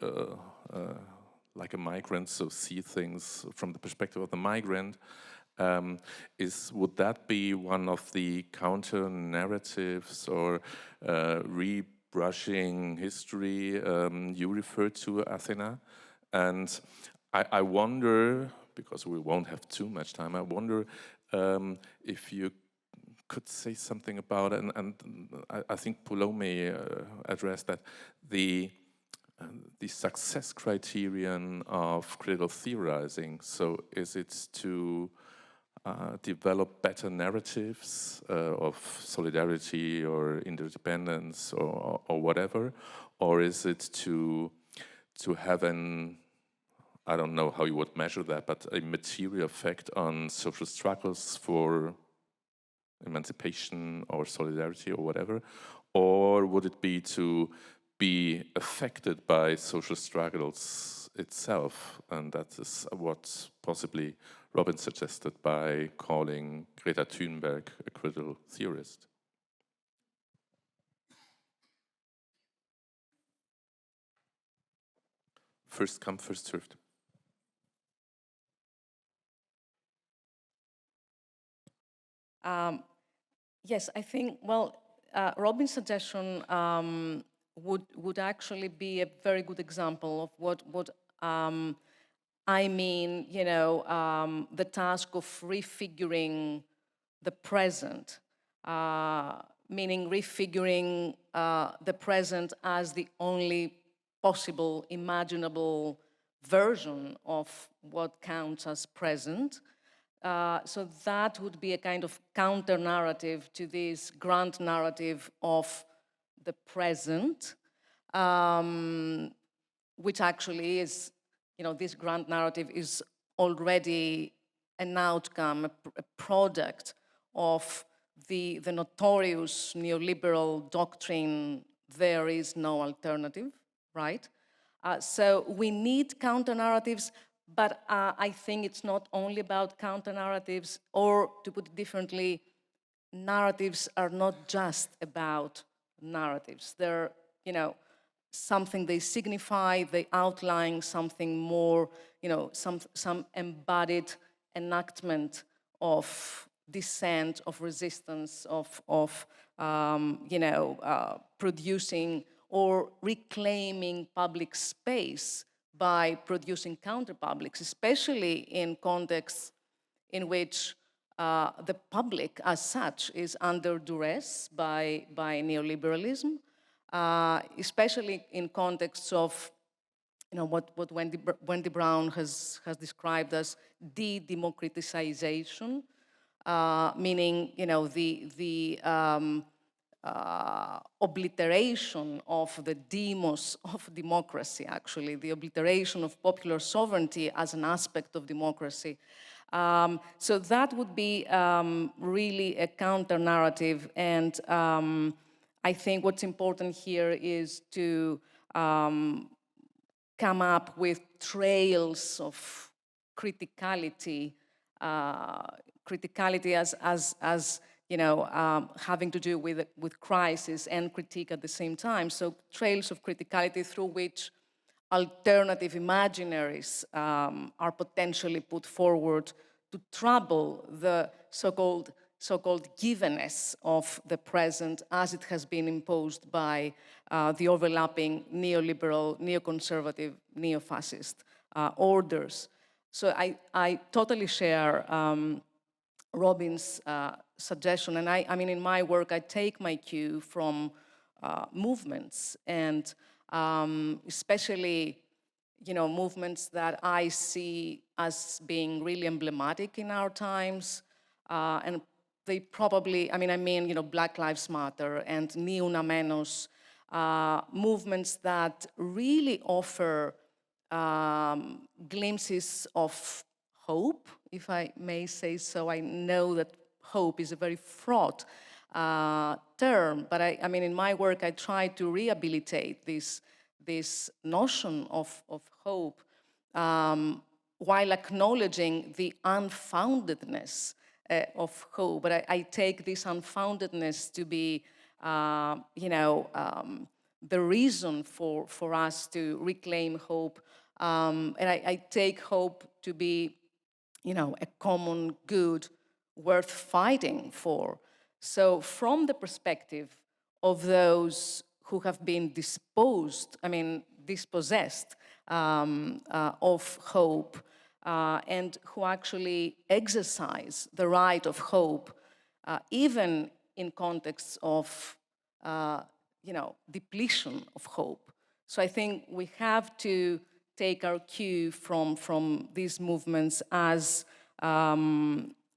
Speaker 1: like a migrant, so see things from the perspective of the migrant, would that be one of the counter narratives or rebrushing history you referred to, Athena? And I wonder, because we won't have too much time, I wonder if you could say something about it, and I think Poulomi addressed that, the success criterion of critical theorizing. So is it to develop better narratives of solidarity or interdependence or whatever, or is it to have an, I don't know how you would measure that, but a material effect on social struggles for emancipation or solidarity or whatever? Or would it be to be affected by social struggles itself? And that is what possibly Robin suggested by calling Greta Thunberg a critical theorist. First come, first served.
Speaker 2: Yes, I think, well, Robin's suggestion would actually be a very good example of what I mean, you know, the task of refiguring the present, meaning refiguring the present as the only possible, imaginable version of what counts as present. So that would be a kind of counter-narrative to this grand narrative of the present, which actually is, you know, this grand narrative is already an outcome, a product of the notorious neoliberal doctrine, there is no alternative, right? So we need counter-narratives, but I think it's not only about counter-narratives, or to put it differently, narratives are not just about narratives. They're, you know, something they signify, they outline something more, you know, some embodied enactment of dissent, of resistance, of you know, producing or reclaiming public space by producing counterpublics, especially in contexts in which the public as such is under duress by neoliberalism, especially in contexts of, you know, what Wendy Brown has described as de-democratization, meaning, you know, the obliteration of the demos of democracy, actually, the obliteration of popular sovereignty as an aspect of democracy. So that would be really a counter-narrative, and I think what's important here is to come up with trails of criticality, criticality as you know, having to do with crisis and critique at the same time. So trails of criticality through which alternative imaginaries are potentially put forward to trouble the so-called givenness of the present as it has been imposed by the overlapping neoliberal, neoconservative, neo-fascist orders. So I totally share Robin's suggestion, and I mean, in my work, I take my cue from movements, and especially, you know, movements that I see as being really emblematic in our times, and they probably, I mean, you know, Black Lives Matter and Ni Una Menos, movements that really offer glimpses of hope, if I may say so. I know that hope is a very fraught term, but I mean, in my work, I try to rehabilitate this notion of hope while acknowledging the unfoundedness of hope. But I take this unfoundedness to be, you know, the reason for us to reclaim hope. And I take hope to be, you know, a common good worth fighting for. So from the perspective of those who have been dispossessed of hope, and who actually exercise the right of hope, even in contexts of, you know, depletion of hope. So I think we have to take our cue from these movements as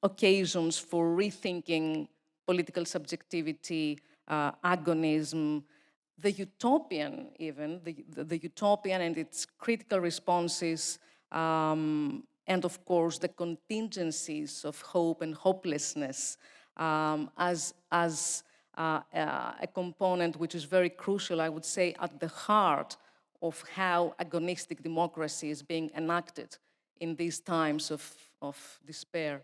Speaker 2: occasions for rethinking political subjectivity, agonism, the utopian even, the utopian and its critical responses, and of course the contingencies of hope and hopelessness as a component which is very crucial, I would say, at the heart of how agonistic democracy is being enacted in these times of despair.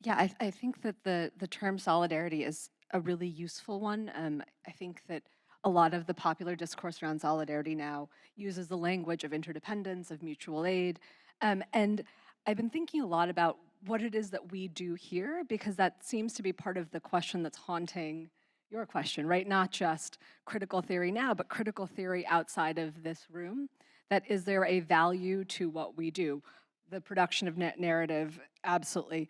Speaker 4: Yeah, I think that the term solidarity is a really useful one. I think that a lot of the popular discourse around solidarity now uses the language of interdependence, of mutual aid. And I've been thinking a lot about what it is that we do here, because that seems to be part of the question that's haunting your question, right? Not just critical theory now, but critical theory outside of this room. That is there a value to what we do? The production of narrative, absolutely.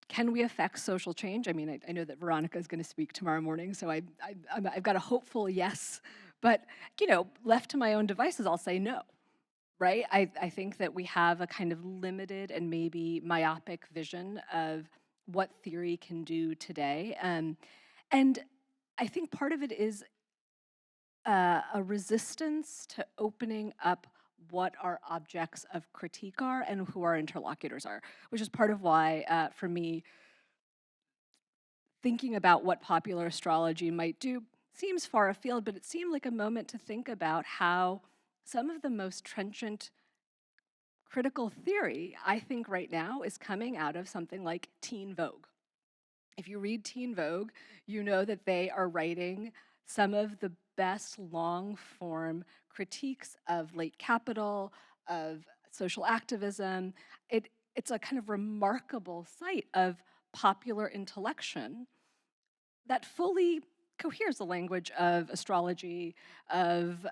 Speaker 4: Can we affect social change? I mean, I know that Veronica is going to speak tomorrow morning, so I've got a hopeful yes. But, you know, left to my own devices, I'll say no, right? I think that we have a kind of limited and maybe myopic vision of what theory can do today. And I think part of it is a resistance to opening up what our objects of critique are and who our interlocutors are, which is part of why, for me, thinking about what popular astrology might do seems far afield, but it seemed like a moment to think about how some of the most trenchant critical theory, I think right now, is coming out of something like Teen Vogue. If you read Teen Vogue, you know that they are writing some of the best long-form critiques of late capital, of social activism. It's a kind of remarkable site of popular intellection that fully coheres the language of astrology, of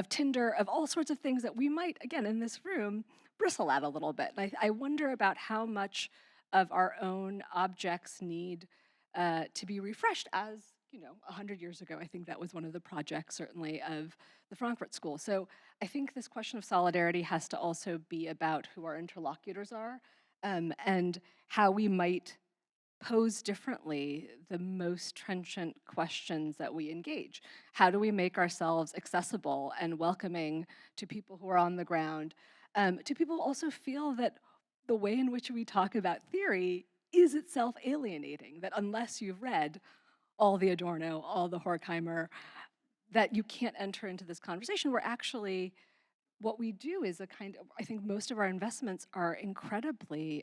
Speaker 4: Tinder, of all sorts of things that we might, again, in this room, bristle at a little bit. And I wonder about how much of our own objects need to be refreshed as 100 years ago, I think that was one of the projects, certainly, of the Frankfurt School. So I think this question of solidarity has to also be about who our interlocutors are, and how we might pose differently the most trenchant questions that we engage. How do we make ourselves accessible and welcoming to people who are on the ground, to people who also feel that the way in which we talk about theory is itself alienating, that unless you've read all the Adorno, all the Horkheimer, that you can't enter into this conversation where actually what we do is I think most of our investments are incredibly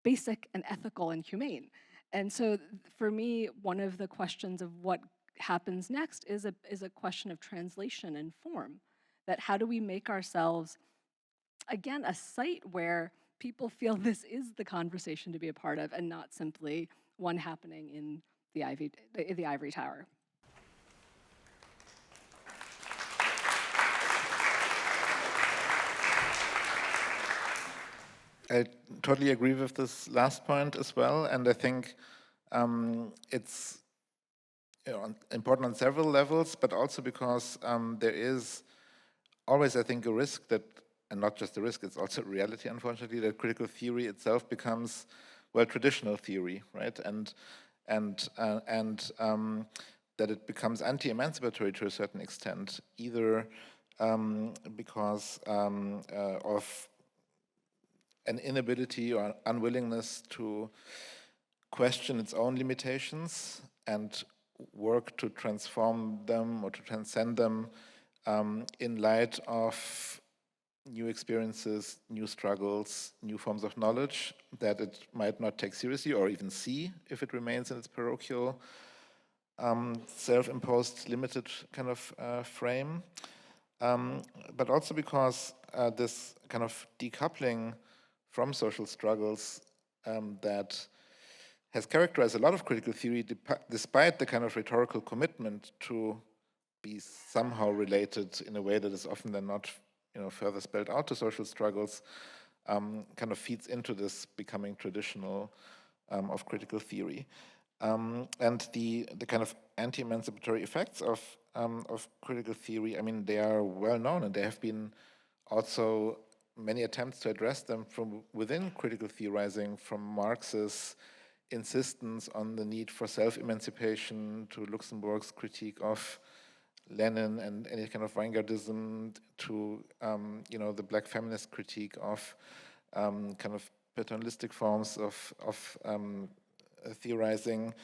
Speaker 4: basic and ethical and humane. And so for me, one of the questions of what happens next is a question of translation and form. That how do we make ourselves, again, a site where people feel this is the conversation to be a part of and not simply one happening in the ivory tower.
Speaker 3: I totally agree with this last point as well, and I think it's important on several levels, but also because there is always, I think, a risk that, and not just a risk, it's also a reality, unfortunately, that critical theory itself becomes, well, traditional theory, right? And that it becomes anti-emancipatory to a certain extent, either because of an inability or unwillingness to question its own limitations and work to transform them or to transcend them in light of new experiences, new struggles, new forms of knowledge that it might not take seriously or even see if it remains in its parochial, self-imposed, limited kind of frame. But also because this kind of decoupling from social struggles that has characterized a lot of critical theory, despite the kind of rhetorical commitment to be somehow related in a way that is often then not, further spelled out to social struggles, kind of feeds into this becoming traditional of critical theory. And the kind of anti-emancipatory effects of critical theory, I mean, they are well known, and there have been also many attempts to address them from within critical theorizing, from Marx's insistence on the need for self-emancipation to Luxemburg's critique of Lenin and any kind of Vanguardism to, the Black feminist critique of kind of paternalistic forms of theorizing.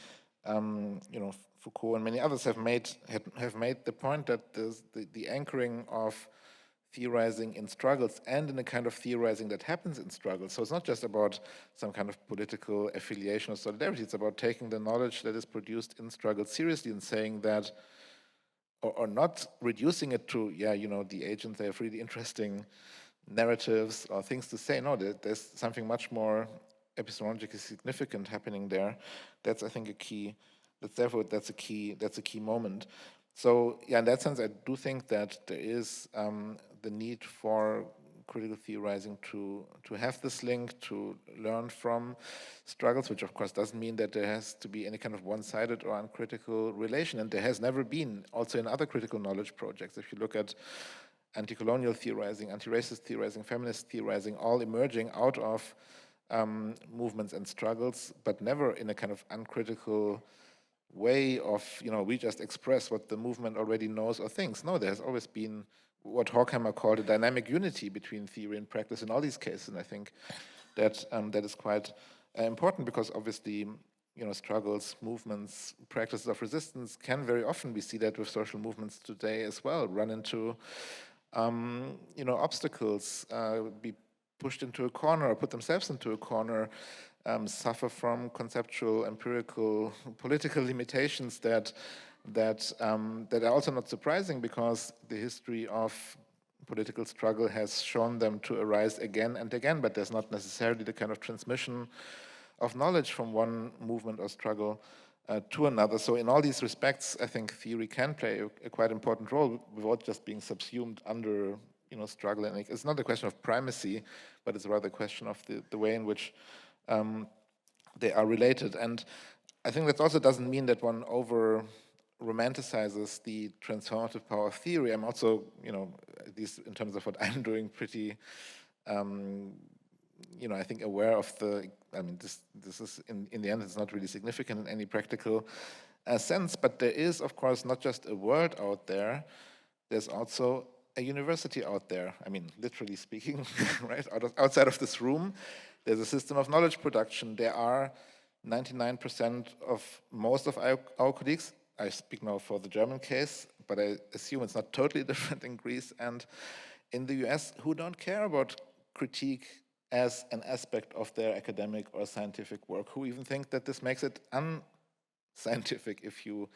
Speaker 3: Foucault and many others have made the point that the anchoring of theorizing in struggles and in a kind of theorizing that happens in struggles. So it's not just about some kind of political affiliation or solidarity, it's about taking the knowledge that is produced in struggles seriously and saying that, or not reducing it to, the agents, they have really interesting narratives or things to say. No, there's something much more epistemologically significant happening there. That's, I think, a key moment. So in that sense, I do think that there is the need for critical theorizing to have this link, to learn from struggles, which of course doesn't mean that there has to be any kind of one-sided or uncritical relation, and there has never been, also in other critical knowledge projects. If you look at anti-colonial theorizing, anti-racist theorizing, feminist theorizing, all emerging out of movements and struggles, but never in a kind of uncritical way of, we just express what the movement already knows or thinks. No, there has always been what Horkheimer called a dynamic unity between theory and practice in all these cases. And I think that that is quite important because obviously, struggles, movements, practices of resistance can very often, we see that with social movements today as well, run into, obstacles, be pushed into a corner or put themselves into a corner, suffer from conceptual, empirical, political limitations that are also not surprising because the history of political struggle has shown them to arise again and again, but there's not necessarily the kind of transmission of knowledge from one movement or struggle to another. So in all these respects, I think theory can play a quite important role without just being subsumed under struggle. And it's not a question of primacy, but it's rather a question of the way in which they are related. And I think that also doesn't mean that one romanticizes the transformative power of theory. I'm also, at least in terms of what I'm doing, pretty, I think aware of this is, in the end, it's not really significant in any practical sense, but there is, of course, not just a world out there, there's also a university out there. I mean, literally speaking, right? Outside of this room, there's a system of knowledge production. There are 99% of most of our colleagues, I speak now for the German case, but I assume it's not totally different in Greece and in the US, who don't care about critique as an aspect of their academic or scientific work, who even think that this makes it unscientific if you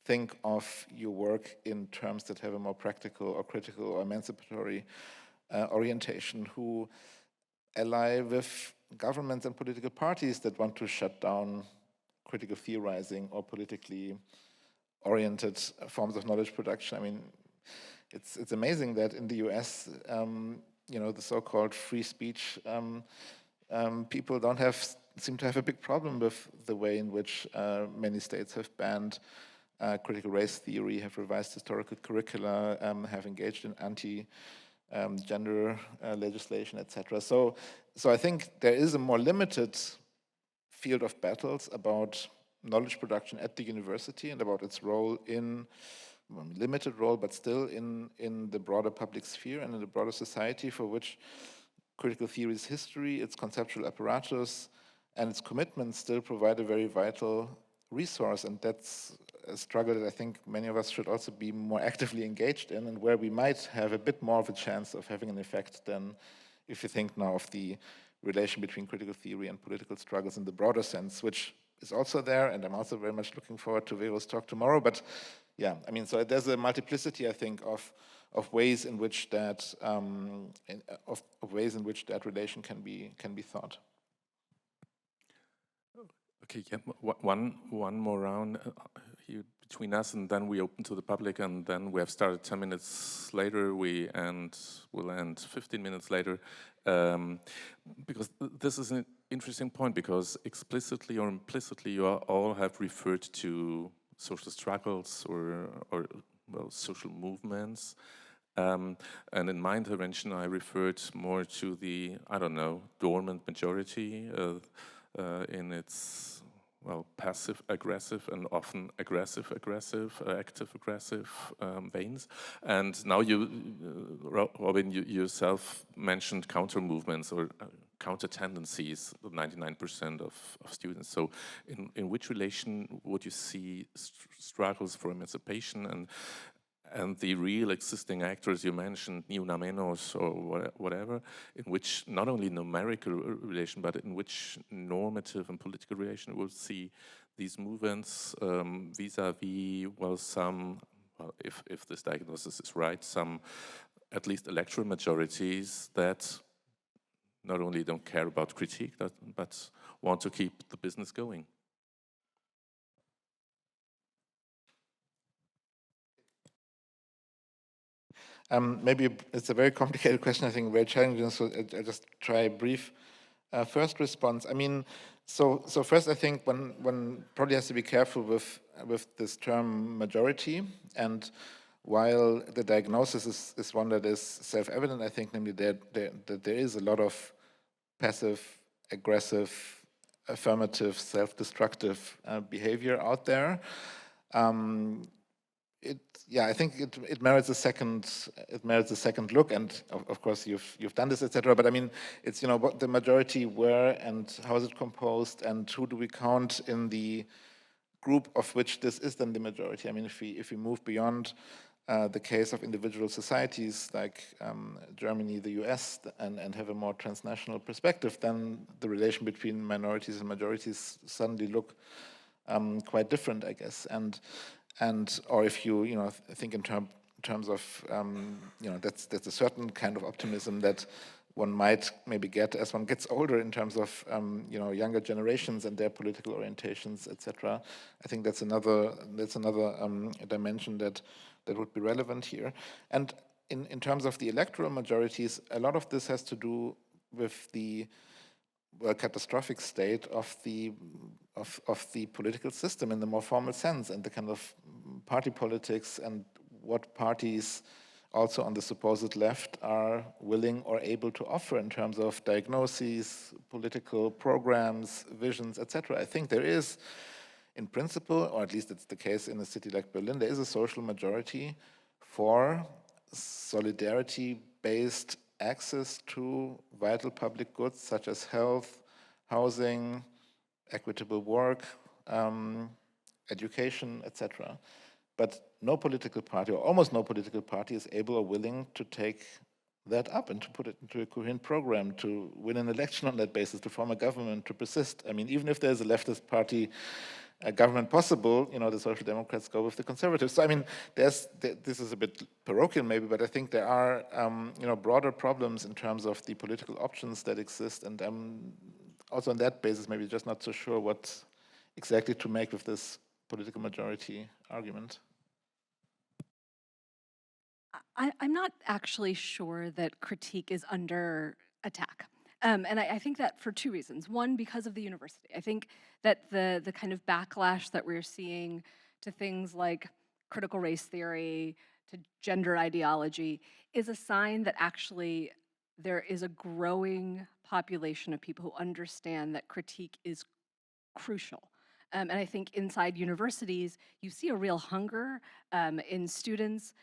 Speaker 3: think of your work in terms that have a more practical or critical or emancipatory orientation, who ally with governments and political parties that want to shut down critical theorizing or politically oriented forms of knowledge production. I mean, it's amazing that in the US, the so-called free speech people seem to have a big problem with the way in which many states have banned critical race theory, have revised historical curricula, have engaged in anti-gender legislation, etc. So I think there is a more limited field of battles about knowledge production at the university and about its role limited role, but still in the broader public sphere and in the broader society, for which critical theory's history, its conceptual apparatus, and its commitments still provide a very vital resource. And that's a struggle that I think many of us should also be more actively engaged in, and where we might have a bit more of a chance of having an effect than if you think now of the relation between critical theory and political struggles in the broader sense, which is also there, and I'm also very much looking forward to Vero's talk tomorrow. But yeah, I mean, so there's a multiplicity, I think, of ways in which that relation can be thought.
Speaker 1: Okay, yeah, one more round here between us, and then we open to the public, and then we have started 10 minutes later. We'll end 15 minutes later, because this is an interesting point, because explicitly or implicitly you all have referred to social struggles or social movements. And in my intervention, I referred more to the, dormant majority in its, passive-aggressive and often aggressive-aggressive, active-aggressive veins. And now you, Robin, you yourself mentioned counter-movements or counter-tendencies, 99% of students. So in which relation would you see struggles for emancipation and the real existing actors you mentioned, Neunamenos or whatever, in which not only numerical relation, but in which normative and political relation we'll see these movements vis-a-vis, if this diagnosis is right, some at least electoral majorities that not only don't care about critique, but want to keep the business going.
Speaker 3: Maybe it's a very complicated question, I think, very challenging, so I'll just try a brief first response. I mean, so first I think one probably has to be careful with this term majority, and while the diagnosis is one that is self-evident, I think, namely that there is a lot of passive, aggressive, affirmative, self-destructive behavior out there. I think it merits a second look, and of course you've done this, etc. But I mean, it's what the majority were and how is it composed and who do we count in the group of which this is then the majority. I mean, if we move beyond the case of individual societies like Germany, the US, and have a more transnational perspective, then the relation between minorities and majorities suddenly look quite different, I guess. Or if you think in terms of that's a certain kind of optimism that one might maybe get as one gets older in terms of younger generations and their political orientations, etc. I think that's another dimension that would be relevant here. And in terms of the electoral majorities, a lot of this has to do with the catastrophic state of the political system in the more formal sense, and the kind of party politics and what parties also on the supposed left are willing or able to offer in terms of diagnoses, political programs, visions, etc. I think there is, in principle, or at least it's the case in a city like Berlin, there is a social majority for solidarity-based access to vital public goods such as health, housing, equitable work, education, etc. But no political party, or almost no political party, is able or willing to take that up and to put it into a coherent program, to win an election on that basis, to form a government, to persist. I mean, even if there's a leftist party government possible, you know, the Social Democrats go with the Conservatives. So I mean, this is a bit parochial maybe, but I think there are, you know, broader problems in terms of the political options that exist, and also on that basis, maybe just not so sure what exactly to make with this political majority argument.
Speaker 4: I'm not actually sure that critique is under attack. And I think that for two reasons. One, because of the university. I think that the kind of backlash that we're seeing to things like critical race theory, to gender ideology, is a sign that actually there is a growing population of people who understand that critique is crucial. And I think inside universities, you see a real hunger in students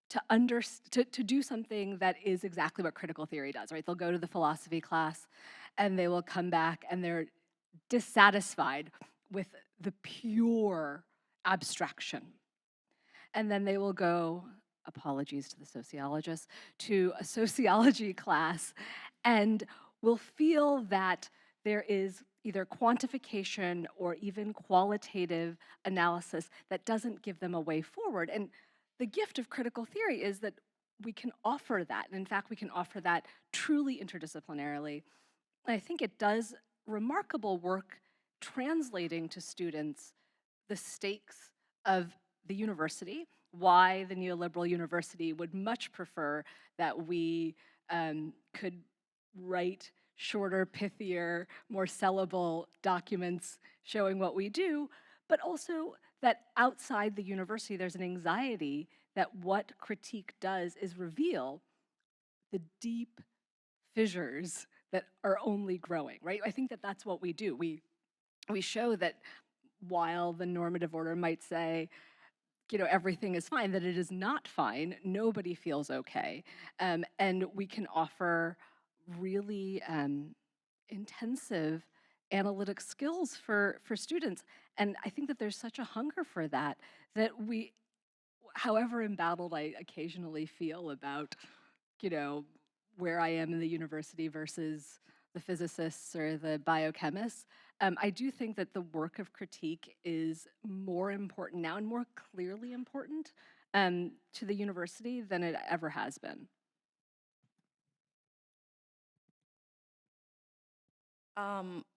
Speaker 4: to do something that is exactly what critical theory does, right? They'll go to the philosophy class and they will come back and they're dissatisfied with the pure abstraction. And then they will go, apologies to the sociologists, to a sociology class and will feel that there is either quantification or even qualitative analysis that doesn't give them a way forward. And the gift of critical theory is that we can offer that. And in fact, we can offer that truly interdisciplinarily. And I think it does remarkable work translating to students the stakes of the university, why the neoliberal university would much prefer that we could write shorter, pithier, more sellable documents showing what we do, but also that outside the university, there's an anxiety that what critique does is reveal the deep fissures that are only growing, right? I think that that's what we do. We show that while the normative order might say, you know, everything is fine, that it is not fine, nobody feels okay. And we can offer really intensive analytic skills for students. And I think that there's such a hunger for that, that we, however embattled I occasionally feel about, you know, where I am in the university versus the physicists or the biochemists, I do think that the work of critique is more important now and more clearly important to the university than it ever has been.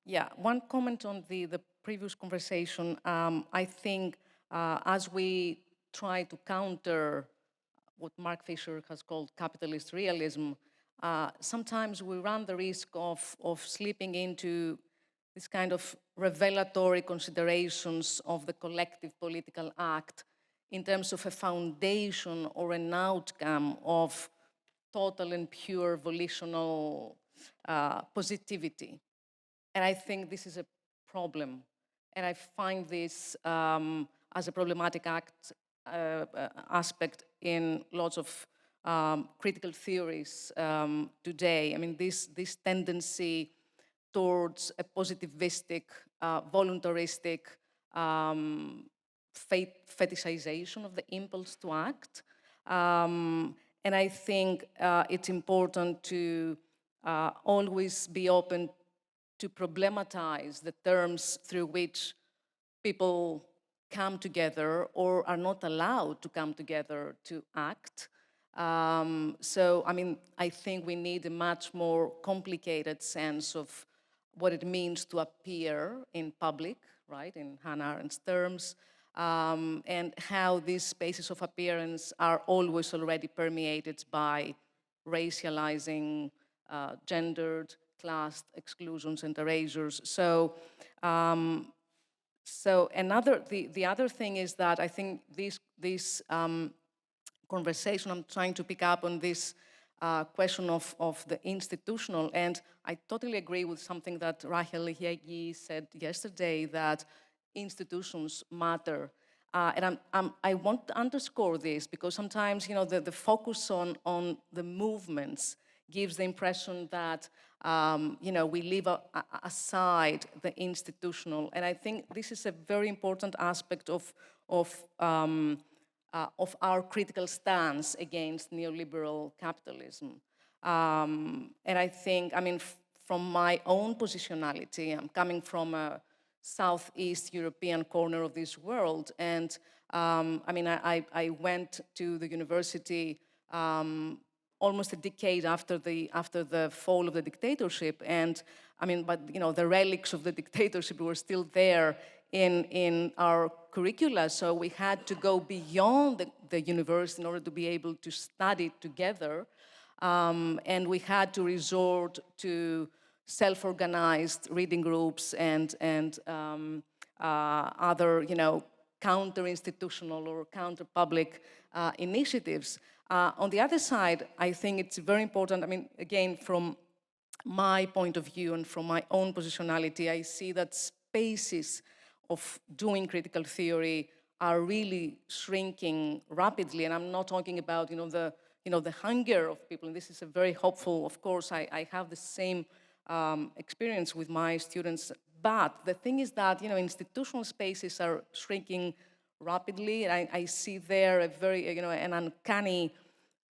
Speaker 2: Yeah, one comment on the previous conversation. I think as we try to counter what Mark Fisher has called capitalist realism, sometimes we run the risk of slipping into this kind of revelatory considerations of the collective political act in terms of a foundation or an outcome of total and pure volitional positivity. And I think this is a problem. And I find this as a problematic aspect in lots of critical theories today. I mean, this tendency towards a positivistic, voluntaristic fetishization of the impulse to act. And I think it's important to always be open to problematize the terms through which people come together or are not allowed to come together to act. So, I mean, I think we need a much more complicated sense of what it means to appear in public, right, in Hannah Arendt's terms, and how these spaces of appearance are always already permeated by racializing, gendered, classed exclusions and erasures. So, the other thing is that I think these this conversation, I'm trying to pick up on this question of the institutional, and I totally agree with something that Rachel Hiegi said yesterday, that institutions matter. And I want to underscore this because sometimes, you know, the focus on the movements gives the impression that, you know, we leave aside the institutional. And I think this is a very important aspect of our critical stance against neoliberal capitalism. And I think, I mean, from my own positionality, I'm coming from a Southeast European corner of this world, and I mean, I went to the university almost a decade after the fall of the dictatorship, and I mean, but you know, the relics of the dictatorship were still there in our curricula, so we had to go beyond the university in order to be able to study together, and we had to resort to self-organized reading groups and other, you know, counter-institutional or counter-public initiatives. On the other side, I think it's very important, I mean, again, from my point of view and from my own positionality, I see that spaces of doing critical theory are really shrinking rapidly. And I'm not talking about, you know, the hunger of people. And this is a very hopeful, of course, I have the same experience with my students. But the thing is that, you know, institutional spaces are shrinking rapidly. And I see there a very, you know, an uncanny,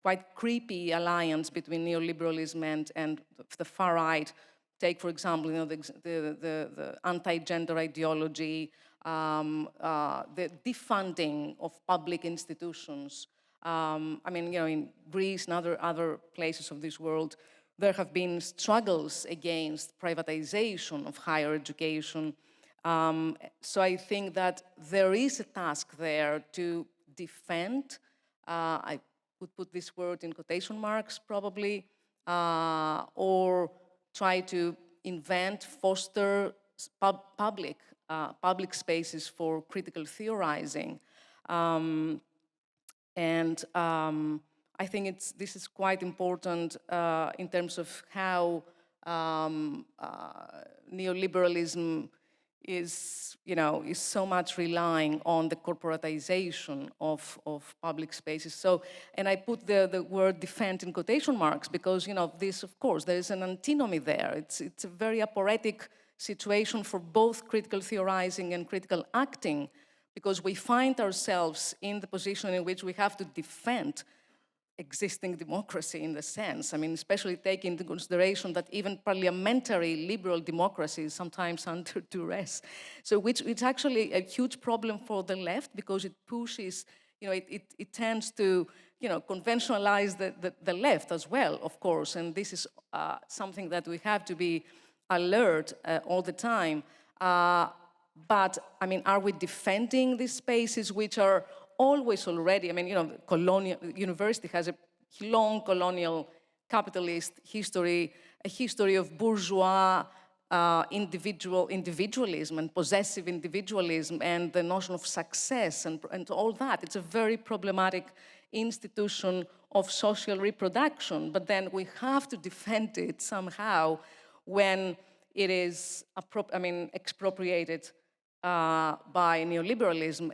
Speaker 2: quite creepy alliance between neoliberalism and the far right. Take, for example, you know, the anti-gender ideology, the defunding of public institutions. I mean, you know, in Greece and other places of this world, there have been struggles against privatization of higher education. So I think that there is a task there to defend, I would put this word in quotation marks probably, or try to invent, foster public spaces for critical theorizing. I think this is quite important in terms of how neoliberalism is, you know, is so much relying on the corporatization of public spaces. So, and I put the word defend in quotation marks because, you know, this, of course, there is an antinomy there. It's a very aporetic situation for both critical theorizing and critical acting, because we find ourselves in the position in which we have to defend existing democracy in the sense. I mean, especially taking into consideration that even parliamentary liberal democracy is sometimes under duress. So it's actually a huge problem for the left because it pushes, you know, it tends to, you know, conventionalize the left as well, of course. And this is something that we have to be alert all the time. But, I mean, are we defending these spaces which are always already, I mean, you know, university has a long colonial capitalist history, a history of bourgeois individualism and possessive individualism and the notion of success and all that. It's a very problematic institution of social reproduction, but then we have to defend it somehow when it is, expropriated by neoliberalism.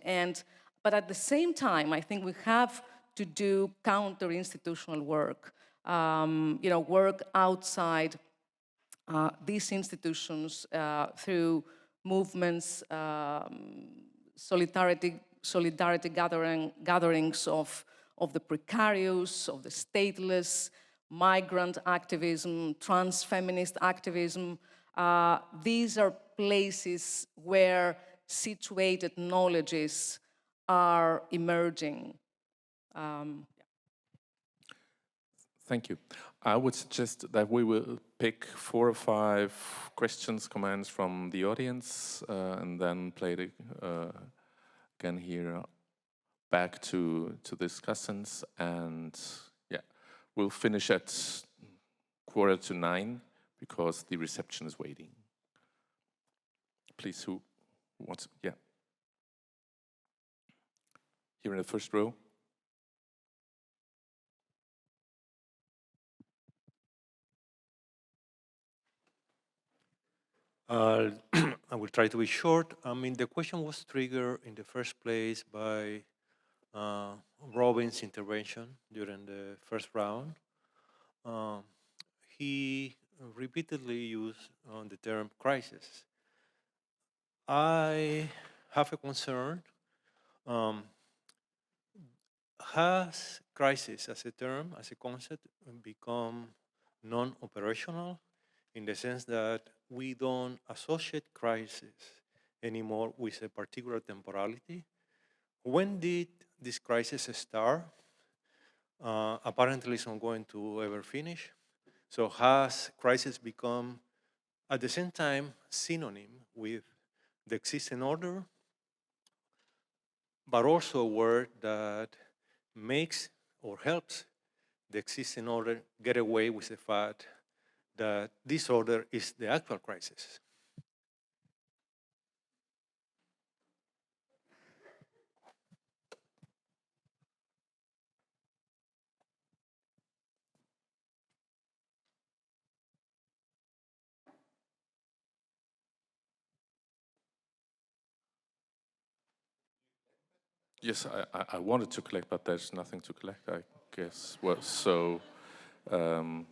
Speaker 2: But at the same time, I think we have to do counter-institutional work, you know, work outside these institutions through movements, solidarity gatherings of the precarious, of the stateless, migrant activism, trans-feminist activism. These are places where situated knowledges are emerging.
Speaker 1: Thank you. I would suggest that we will pick 4 or 5 questions, comments from the audience, and then play the, again here back to discussants. And yeah, we'll finish at 8:45 because the reception is waiting. Please, who wants? Yeah. Here in the first row.
Speaker 5: I will try to be short. I mean, the question was triggered in the first place by Robin's intervention during the first round. He repeatedly used the term crisis. I have a concern. Has crisis as a term, as a concept, become non-operational in the sense that we don't associate crisis anymore with a particular temporality? When did this crisis start? Apparently it's not going to ever finish. So has crisis become, at the same time, synonym with the existing order, but also a word that makes or helps the existing order get away with the fact that this order is the actual crisis?
Speaker 1: Yes, I wanted to collect, but there's nothing to collect, I guess. Well, so the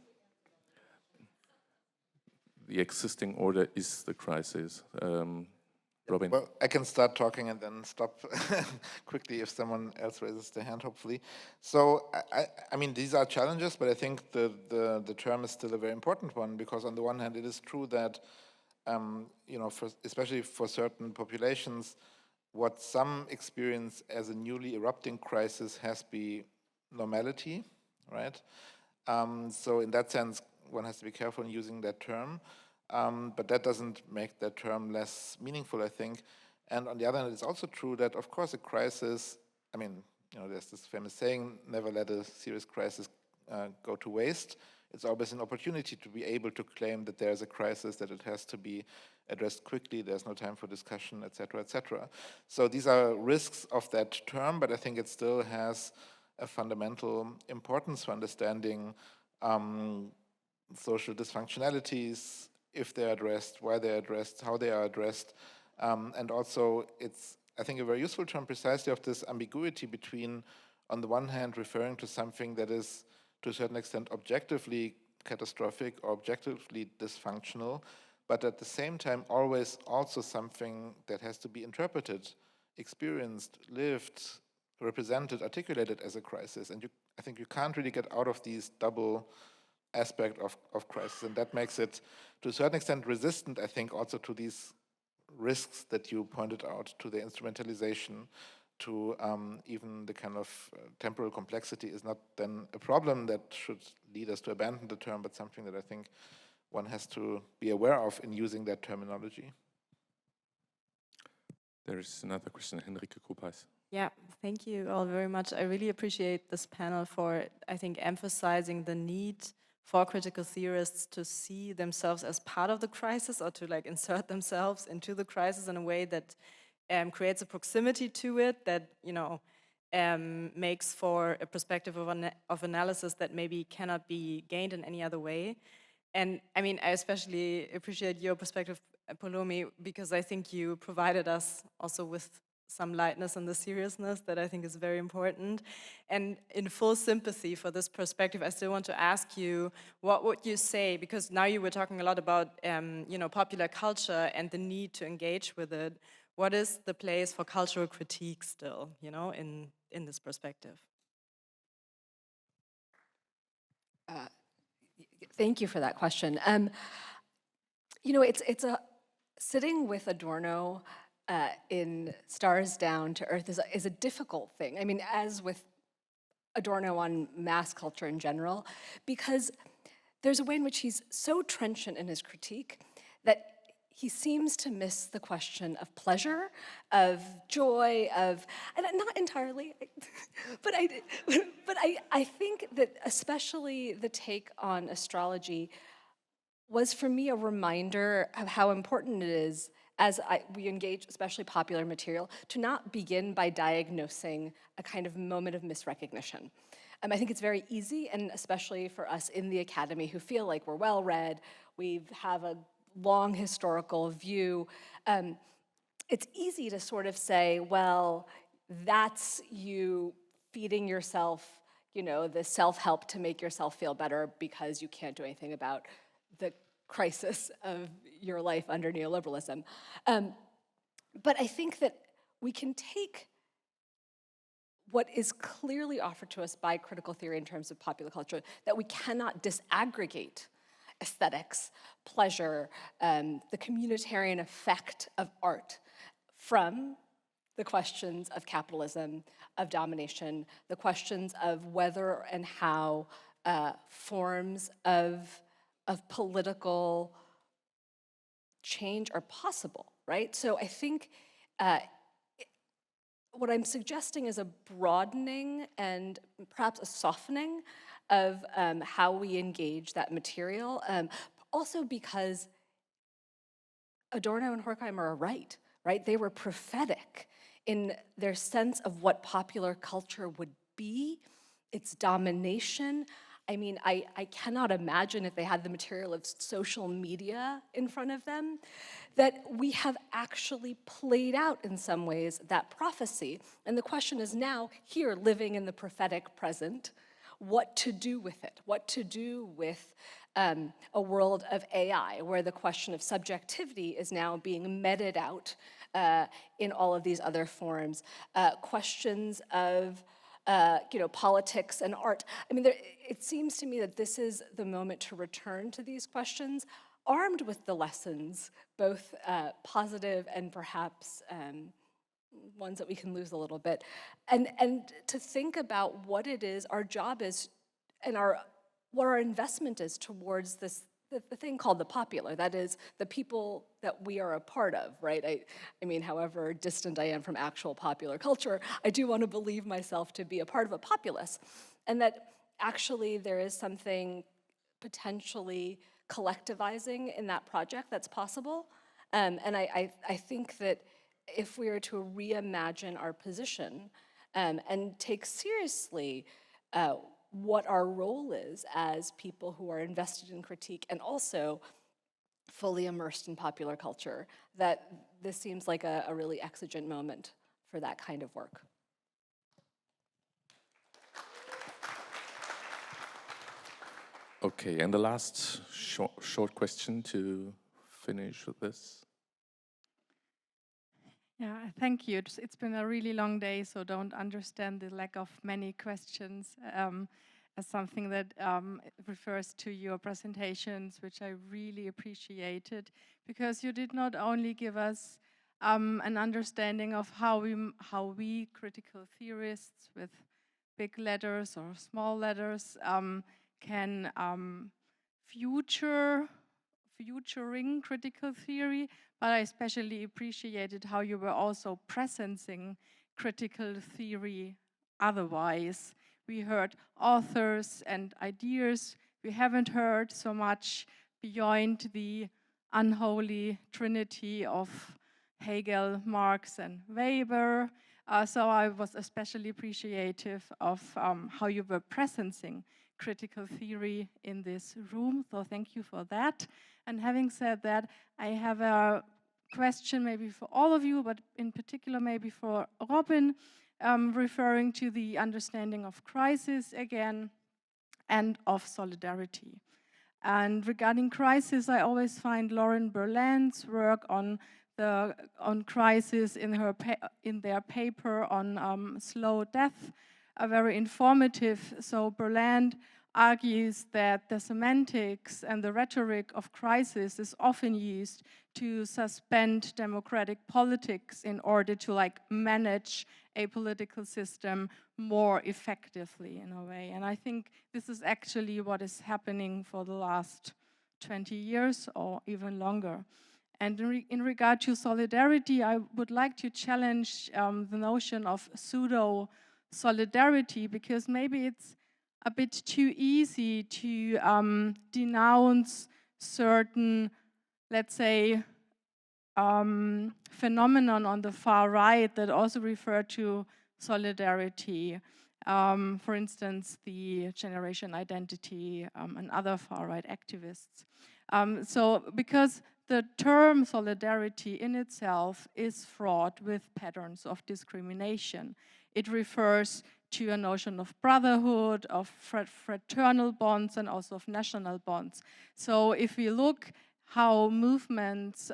Speaker 1: existing order is the crisis. Robin?
Speaker 3: Well, I can start talking and then stop quickly if someone else raises their hand, hopefully. So, I mean, these are challenges, but I think the term is still a very important one, because on the one hand, it is true that, you know, especially for certain populations, what some experience as a newly erupting crisis has been normality, right? So in that sense, one has to be careful in using that term. But that doesn't make that term less meaningful, I think. And on the other hand, it's also true that, of course, a crisis, I mean, you know, there's this famous saying, never let a serious crisis go to waste. It's always an opportunity to be able to claim that there's a crisis, that it has to be addressed quickly, there's no time for discussion, et cetera, et cetera. So these are risks of that term, but I think it still has a fundamental importance for understanding social dysfunctionalities, if they're addressed, why they're addressed, how they are addressed. And also, it's, I think, a very useful term precisely of this ambiguity between, on the one hand, referring to something that is, to a certain extent, objectively catastrophic or objectively dysfunctional, but at the same time, always also something that has to be interpreted, experienced, lived, represented, articulated as a crisis. And I think you can't really get out of these double aspect of crisis, and that makes it, to a certain extent, resistant, I think, also to these risks that you pointed out, to the instrumentalization, to even the kind of temporal complexity is not then a problem that should lead us to abandon the term, but something that I think one has to be aware of in using that terminology.
Speaker 1: There is another question, Henrike Kruppheis.
Speaker 6: Yeah, thank you all very much. I really appreciate this panel for, I think, emphasizing the need for critical theorists to see themselves as part of the crisis, or to like insert themselves into the crisis in a way that creates a proximity to it, that, you know, makes for a perspective of analysis that maybe cannot be gained in any other way. And I mean, I especially appreciate your perspective, Poulomi, because I think you provided us also with some lightness and the seriousness that I think is very important. And in full sympathy for this perspective, I still want to ask you, what would you say, because now you were talking a lot about you know, popular culture and the need to engage with it. What is the place for cultural critique still, you know, in this perspective?
Speaker 4: Thank you for that question. You know, it's a sitting with Adorno in Stars Down to Earth is a difficult thing. I mean, as with Adorno on mass culture in general, because there's a way in which he's so trenchant in his critique that he seems to miss the question of pleasure, of joy, of, and not entirely, but I think that especially the take on astrology was for me a reminder of how important it is we engage, especially popular material, to not begin by diagnosing a kind of moment of misrecognition. I think it's very easy, and especially for us in the academy who feel like we're well-read, we have a long historical view, it's easy to sort of say, well, that's you feeding yourself, the self-help to make yourself feel better because you can't do anything about the crisis of your life under neoliberalism. But I think that we can take what is clearly offered to us by critical theory in terms of popular culture, that we cannot disaggregate aesthetics, pleasure, the communitarian effect of art from the questions of capitalism, of domination, the questions of whether and how forms of political change are possible, right? So I think what I'm suggesting is a broadening and perhaps a softening of how we engage that material. Also because Adorno and Horkheimer are right? They were prophetic in their sense of what popular culture would be, its domination. I mean, I cannot imagine if they had the material of social media in front of them, that we have actually played out in some ways that prophecy. And the question is now, here, living in the prophetic present, what to do with it, what to do with a world of AI, where the question of subjectivity is now being meted out in all of these other forms. Questions of politics and art. I mean, it seems to me that this is the moment to return to these questions, armed with the lessons, both positive and perhaps ones that we can lose a little bit, and to think about what it is our job is, and what our investment is towards this, the thing called the popular, that is the people that we are a part of, right? I mean, however distant I am from actual popular culture, I do want to believe myself to be a part of a populace, and that actually there is something potentially collectivizing in that project that's possible. And I think that if we are to reimagine our position and take seriously what our role is as people who are invested in critique and also fully immersed in popular culture, that this seems like a really exigent moment for that kind of work.
Speaker 1: Okay, and the last short question to finish with this.
Speaker 7: Yeah, thank you. It's been a really long day, so don't understand the lack of many questions as something that refers to your presentations, which I really appreciated, because you did not only give us an understanding of how we critical theorists with big letters or small letters can futuring critical theory, but I especially appreciated how you were also presencing critical theory otherwise. We heard authors and ideas. We haven't heard so much beyond the unholy trinity of Hegel, Marx, and Weber. So I was especially appreciative of how you were presencing critical theory in this room. So thank you for that. And having said that, I have a question maybe for all of you, but in particular maybe for Robin, referring to the understanding of crisis again and of solidarity. And regarding crisis, I always find Lauren Berland's work on crisis in their paper on slow death very informative. So Berland argues that the semantics and the rhetoric of crisis is often used to suspend democratic politics in order to manage a political system more effectively in a way. And I think this is actually what is happening for the last 20 years or even longer. And in regard to solidarity, I would like to challenge the notion of pseudo-solidarity, because maybe it's a bit too easy to denounce certain, let's say, phenomenon on the far right that also refer to solidarity. For instance, the Generation Identity and other far-right activists. So because the term solidarity in itself is fraught with patterns of discrimination. It refers to a notion of brotherhood, of fraternal bonds, and also of national bonds. So if we look how movements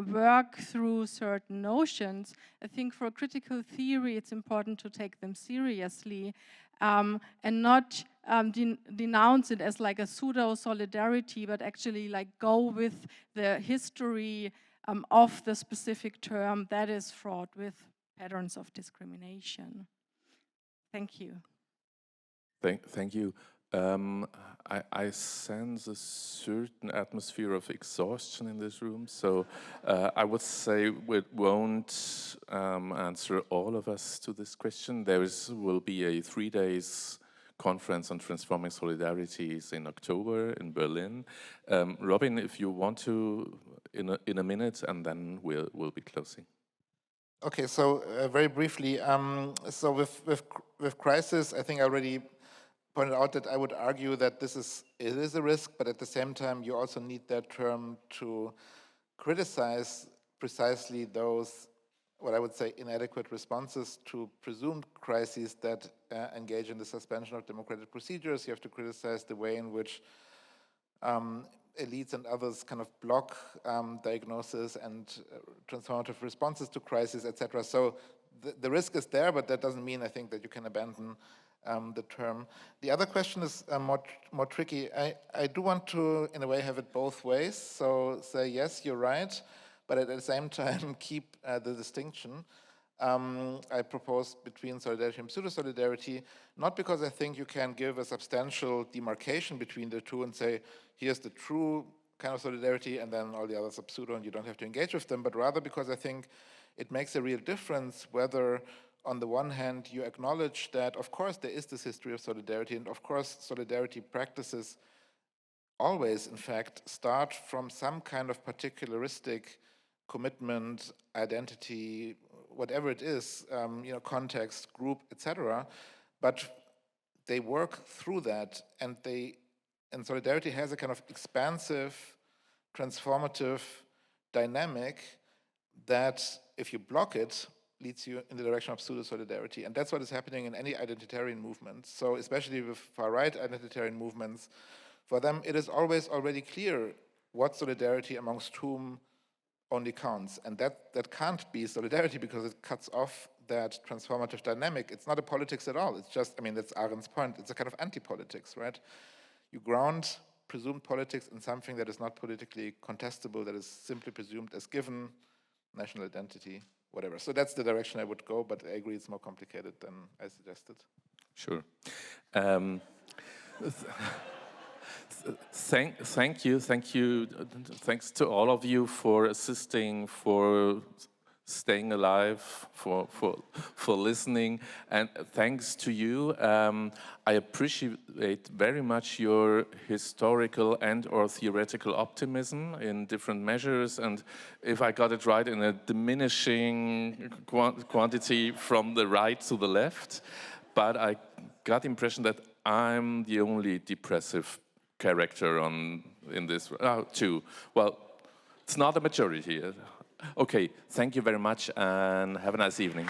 Speaker 7: work through certain notions, I think for critical theory it's important to take them seriously and not denounce it as like a pseudo-solidarity, but actually like go with the history of the specific term that is fraught with patterns of discrimination. Thank you.
Speaker 1: Thank you. I sense a certain atmosphere of exhaustion in this room, so I would say we won't answer all of us to this question. Will be a 3 days conference on transforming solidarities in October in Berlin. Robin, if you want to, in a minute, and then we'll be closing.
Speaker 3: Okay, so very briefly, so with crisis, I think I already pointed out that I would argue that it is a risk, but at the same time, you also need that term to criticize precisely those, what I would say, inadequate responses to presumed crises that engage in the suspension of democratic procedures. You have to criticize the way in which elites and others kind of block diagnosis and transformative responses to crises, etc. So the risk is there, but that doesn't mean, I think, that you can abandon the term. The other question is more tricky. I do want to, in a way, have it both ways. So say, yes, you're right, but at the same time, keep the distinction. I propose between solidarity and pseudo-solidarity, not because I think you can give a substantial demarcation between the two and say, here's the true kind of solidarity and then all the others are pseudo and you don't have to engage with them, but rather because I think it makes a real difference whether on the one hand you acknowledge that of course there is this history of solidarity, and of course solidarity practices always in fact start from some kind of particularistic commitment, identity, whatever it is, context, group, etc. But they work through that, and solidarity has a kind of expansive, transformative dynamic that, if you block it, leads you in the direction of pseudo-solidarity. And that's what is happening in any identitarian movement. So especially with far-right identitarian movements, for them it is always already clear what solidarity amongst whom only counts. And that can't be solidarity because it cuts off that transformative dynamic. It's not a politics at all. It's just, that's Arendt's point. It's a kind of anti-politics, right? You ground presumed politics in something that is not politically contestable, that is simply presumed as given, national identity, whatever. So that's the direction I would go, but I agree it's more complicated than I suggested.
Speaker 1: Sure. Thank you. Thanks to all of you for assisting, for staying alive, for listening, and thanks to you. I appreciate very much your historical and/or theoretical optimism in different measures, and if I got it right, in a diminishing quantity from the right to the left. But I got the impression that I'm the only depressive character in this too. Well, it's not a majority. Okay, thank you very much and have a nice evening.